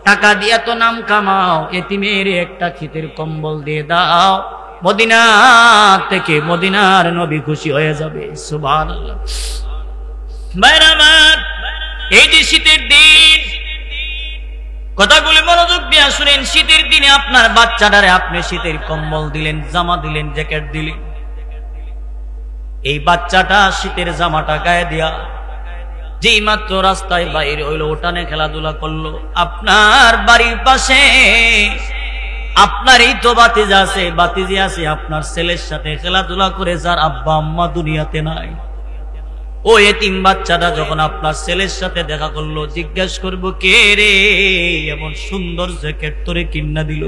টাকা দিয়া তো নাম কামাও, এতিমের একটা শীতের কম্বল দিয়ে দাও, মদিনা থেকে মদিনার নবী খুশি হয়ে যাবে। সুবহানাল্লাহ। ভাইরা আমার, এই যে শীতের দিন, কথাগুলি মনোযোগ দিয়ে শুনেন। শীতের দিনে আপনার বাচ্চাটারে আপনি শীতের কম্বল দিলেন, জামা দিলেন, জ্যাকেট দিলেন। এই বাচ্চাটা শীতের জামাটা গায়ে দিয়া যেই মাত্র রাস্তায় বাইরে হইলো, ওটানে খেলাধুলা করলো, আপনার বাড়ির পাশে আপনারই তো বাতিজা আছে, বাতিজি আছে, আপনার ছেলের সাথে খেলাধুলা করে যার আব্বা আম্মা দুনিয়াতে নাই। ও এতিম বাচ্চাটা যখন আপনার ছেলের সাথে দেখা করলো, জিজ্ঞেস করবো কে রে এমন সুন্দর জ্যাকেট তোরে কিনা দিল?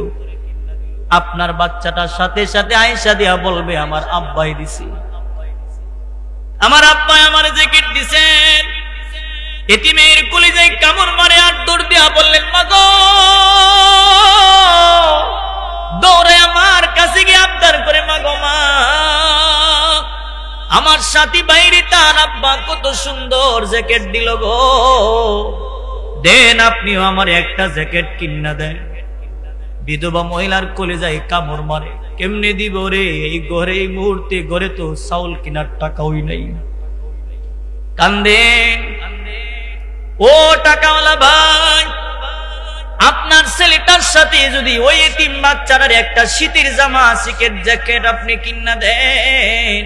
আপনার বাচ্চাটার সাথে সাথে আয়েশা দিয়া বলবে আমার আব্বাই দিছে, আমার আব্বাই আমার জ্যাকেট দিছেন। এতিমের কলিজায় কামড় মারে আর দৌড় দিয়া বললেন মা গো, দৌড়ে আমার কাছে গিয়ে আবদার করে মা গো মা, আমার সাথী বাইরে তার আব্বা কত সুন্দর জ্যাকেট দিল গো, দেন আপনিও আমার একটা জ্যাকেট কিনা দেন। বিধবা মহিলার কলিজায় কামড় মারে, কেমনে দিব রে, এই ঘরে এই মুহূর্তে ঘরে তো চাউল কিনার টাকাই নাই। কান্দেন, ও টাকাওয়ালা ভাই, আপনার ছেলেটার সাথে যদি ওই এতিম বাচ্চাটার একটা শীতের জামা শীতের জ্যাকেট আপনি কিনা দেন,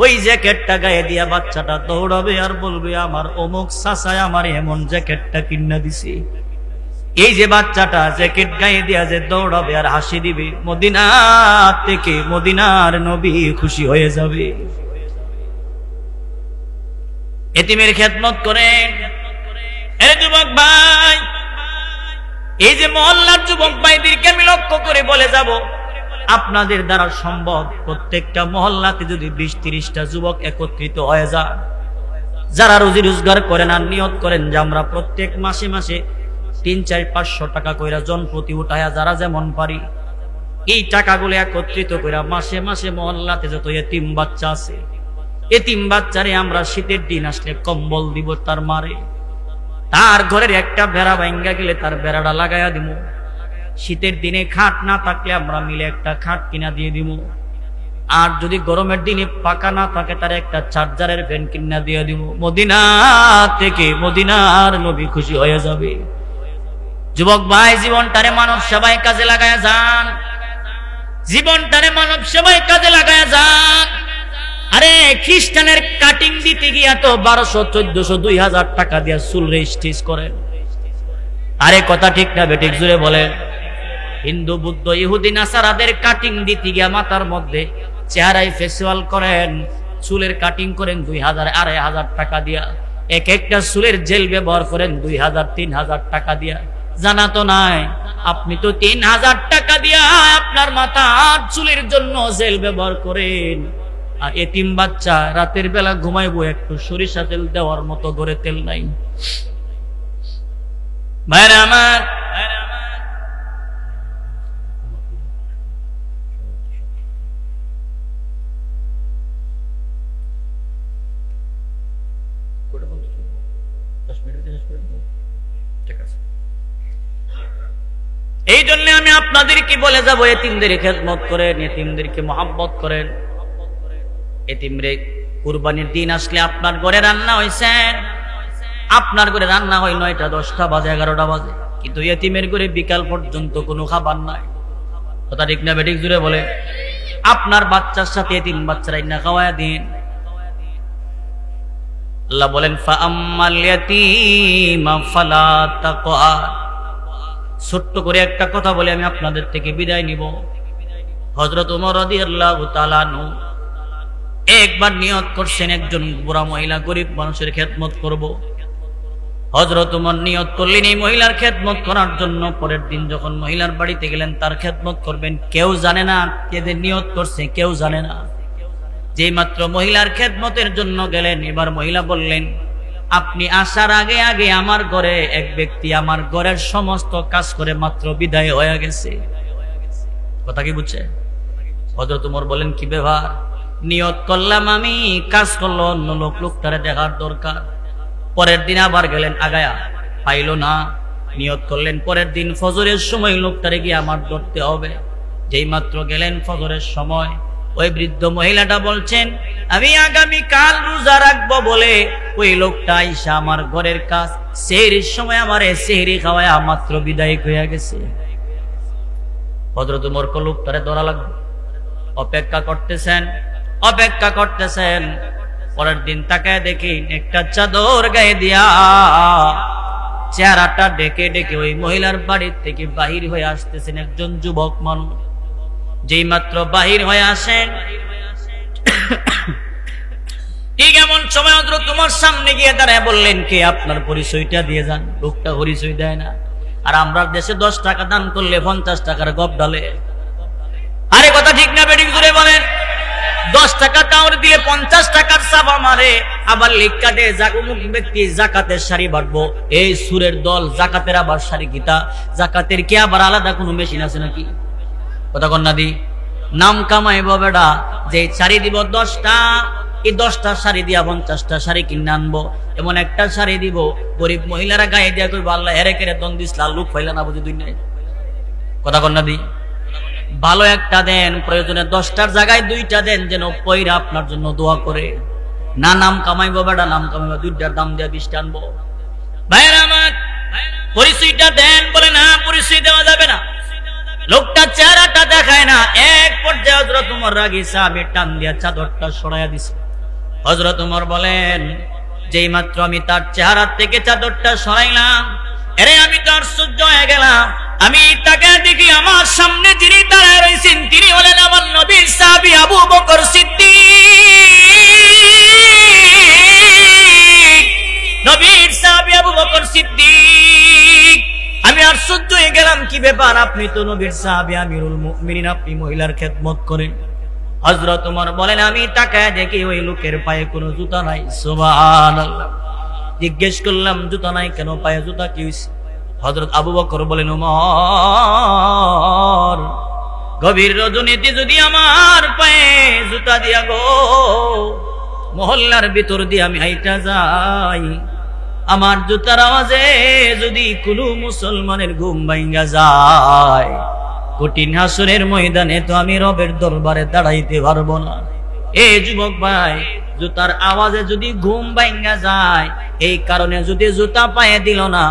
ওই জ্যাকেটটা গায়ে দিয়া বাচ্চাটা দৌড়াবে আর বলবে আমার অমুক চাচায় আমার এমন জ্যাকেটটা কিনা দিছে। এই যে বাচ্চাটা জ্যাকেট গায়ে দিয়া যে দৌড়াবে আর হাসি দিবে, মদিনা থেকে মদিনার নবী খুশি হয়ে যাবে। এতিমের খেদমত করেন। এর যুবক ভাই, এই যে মহল্লার যুবক ভাইদেরকে আমি লক্ষ্য করে বলে যাব, আপনাদের দ্বারা সম্ভব প্রত্যেকটা মহল্লাতে যদি 20-30টা যুবক একত্রিত হয়ে যায়, যারা রুজি রোজগার করেন আর নিয়ত করেন যে আমরা প্রত্যেক মাসে মাসে 300-400 টাকা কইরা জনপ্রতি উঠায়া যারা যেমন পারি, এই টাকাগুলো একত্রিত কইরা মাসে মাসে মহল্লাতে যত এতিম বাচ্চা আছে, এতিম বাচ্চারে আমরা শীতের দিন আসলে কম্বল দিব, তার মারে তার ঘরের একটা বেড়া ভাঙ্গা গেলে তার বেড়াটা লাগাইয়া দিব। শীতের দিনে খাট না থাকলে আমরা মিলে একটা খাট কিনা দিয়ে দিব। আর যদি গরমের দিনে পাকা না থাকে তার একটা চার্জারের ফ্যান কিনা দিয়ে দিব। মদিনা থেকে মদিনার নবী খুশি হয়ে যাবে। যুবক ভাই, জীবনটারে মানব সেবায় কাজে লাগায়া যান, জীবনটারে মানব সেবায় কাজে লাগায়া যান। আরে খ্রিস্টানের কাটিং দিতে গিয়া তো 1200-1400-2000 টাকা দিয়া চুল রেস্টিস করেন। আরে কথা ঠিক না বেঠিক জুড়ে বলেন? হিন্দু বুদ্ধ ইহুদি নাসারাদের কাটিং দিতে গিয়া মাথার মধ্যে চেহারায় ফেসিয়াল করেন, চুলের কাটিং করেন 2000-2500 টাকা দিয়া, এক একটা চুলের জেল ব্যবহার করেন 2000-3000 টাকা দিয়া। জানা তো নাই আপনি তো 3000 টাকা দিয়া আপনার মাথার চুলের জন্য জেল ব্যবহার করেন। আর এতিম বাচ্চা রাতের বেলা ঘুমাইবো, একটু সরিষা তেল দেওয়ার মতো করে তেল নাই। ভাইরা আমার, এই জন্য আমি আপনাদেরকে বলে যাব, এতিমদের খেদমত করেন, এতিমদেরকে মহব্বত করেন। এতিমরে কুরবানির দিন আসলে আপনার ঘরে রান্না হয়েছে, আপনার ঘরে রান্না হয় 9টা 10টা বাজে 11টা বাজে, কিন্তু এতিমের ঘরে বিকাল পর্যন্ত কোনো খাবার নাই। কথা ঠিক না বেঠিক জুড়ে বলে? আপনার বাচ্চার সাথে এতিম বাচ্চারা না খাওয়ায়া দিন। আল্লাহ বলেন ফাআম্মাল ইয়াতীমা ফালা তাকহার। ছোট্ট করে একটা কথা বলে আমি আপনাদের থেকে বিদায় নিব। হযরত ওমর রাদিয়াল্লাহু তাআলা আনহু একবার নিয়ত করছেন একজন বুড়া মহিলা গরিব মানুষের খেদমত করব। হযরত ওমর নিয়ত করলেন এই মহিলার খেদমত করার জন্য। পরের দিন যখন মহিলার বাড়িতে গেলেন তার খেদমত করবেন, কেউ জানে না কে যে নিয়ত করছে, কেউ জানে না। যেই মাত্র মহিলার খেদমতের জন্য গেলেন, এবার মহিলা বললেন আপনি আসার আগে আগে আমার ঘরে এক ব্যক্তি আমার ঘরের সমস্ত কাজ করে মাত্র বিদায় হয়ে গেছে। কথা কি বুঝছে? হযরত ওমর বলেন কি ব্যাপার? নিয়ত করলাম আমি, কাজ করলো অন্য লোক, লোকটারে দেখার দরকার। পরের দিন আবার গেলেন, আগায়া পাইল না। নিয়ত করলেন পরের দিন ফজরের সময় লোকটারে গিয়ে আমার ধরতে হবে। যেই মাত্র গেলেন ফজরের সময়, ওই বৃদ্ধ মহিলাটা বলছেন আমি আগামী কাল রোজা রাখবো বলে ওই লোকটা আইসা আমার ঘরের কাজ সেহরির সময় আমারে সেহরি খাওয়ায় মাত্র বিদায় হয়ে গেছে। হযরত ওমর লোকটারে ধরা লাগবে। অপেক্ষা করতেছেন, অপেক্ষা করতেছেন। পরের দিন তাকায় দেখি একটা চাদর গায়ে দিয়া চেহারাটা ডেকে ডেকে ওই মহিলার বাড়ির থেকে বাহির হয়ে আসতেছেন একজন যুবক মানুষ। যেই মাত্র বাহির হয়ে আসেন, ঠিক এমন সময় হযরত ওমর সামনে গিয়ে দাঁড়ায় বললেন কে, আপনার পরিচয়টা দিয়ে যান। লোকটা পরিচয় দেয় না। আর আমরা দেশে 10 টাকা দান করলে 50 টাকার গপ ডালে। আরে কথা ঠিক না বেঠিক জোরে বলেন? 10 টাকা কাউরে দিলে 50 টাকার চাপা মারে, আবার লিখা দেয় জাকুমুক ব্যক্তি জাকাতের শাড়ি বাড়বো। এই সুরের দল, জাকাতের আবার শাড়ি কিতা? জাকাতের কি আবার আলাদা কোনো মেশিন আছে নাকি? কথা কন্যা দি নাম কামাইব বেড়া, যে শাড়ি দিব 10টা, এই 10টা শাড়ি দিয়া 50টা শাড়ি কিনে আনবো। এমন একটা শাড়ি দিব গরিব মহিলারা গায়ে দিয়া কইব আল্লাহ হেরে কেড়ে দন দিসলা, লুক ফাইলা না বুঝি দুনিয়ায়। কথা কন্যা দি ভালো একটা দেন, প্রয়োজনে 10টার জায়গায় 2টা দেন, যেন পয়রা আপনার জন্য দোয়া করে। না নাম কামাইবো বেড়া, নাম কামাইবো 2টার দাম দিয়া 20টা আনবো। ভাইরা আমার, পরিচয়টা দেন, বলে না পরিচয় দেওয়া যাবে না। লোকটা চেহারাটা দেখায় না। এক পর্যায়ে হযরত ওমর রাগী সাহাবী টান দিয়া চাদরটা সরাইয়া দিছে। হযরত ওমর বলেন, যেই মাত্র আমি তার চেহারা থেকে চাদরটা সরাইলাম, এরে আমি তো আশ্চর্য হয়ে গেলাম। আমি তাকে দেখি আমার সামনে যিনি দাঁড়ায় রয়েছেন তিনি হলেন আমার নবীর সাহাবী আবু বকর সিদ্দিক। নবীর সাহাবী আবু বকর সিদ্দিক। আমি আশ্চর্য হয়ে গেলাম, কি ব্যাপার, আপনি তো নবীর সাহাবী আমিরুল মুমিনিন, আপনি মহিলার খেদমত করেন। হযরত ওমর বলেন, আমি তাকায় দেখি ওই লোকের পায়ে কোনো জুতা নাই। সুবহানাল্লাহ। জিজ্ঞেস করলাম, জুতা নাই কেন, পায়ে জুতা কি হইছে? হযরত আবু বকর বলেন, ওমর, গভীর রজনীতে যদি আমার পায়ে জুতা দিয়া গো মহল্লার ভিতর দিয়ে আমি হাইটা যাই, আমার জুতার আওয়াজে যদি কোনো মুসলমানের ঘুম ভাঙ্গা যায়, কঠিন হাসরের ময়দানে তো আমি রবের দরবারে দাঁড়াইতে পারবো না। এ যুবক ভাই, জুতার আওয়াজে যদি ঘুম ভাঙ্গা যায়, এই কারণে যদি জুতা পায়ে দিল না,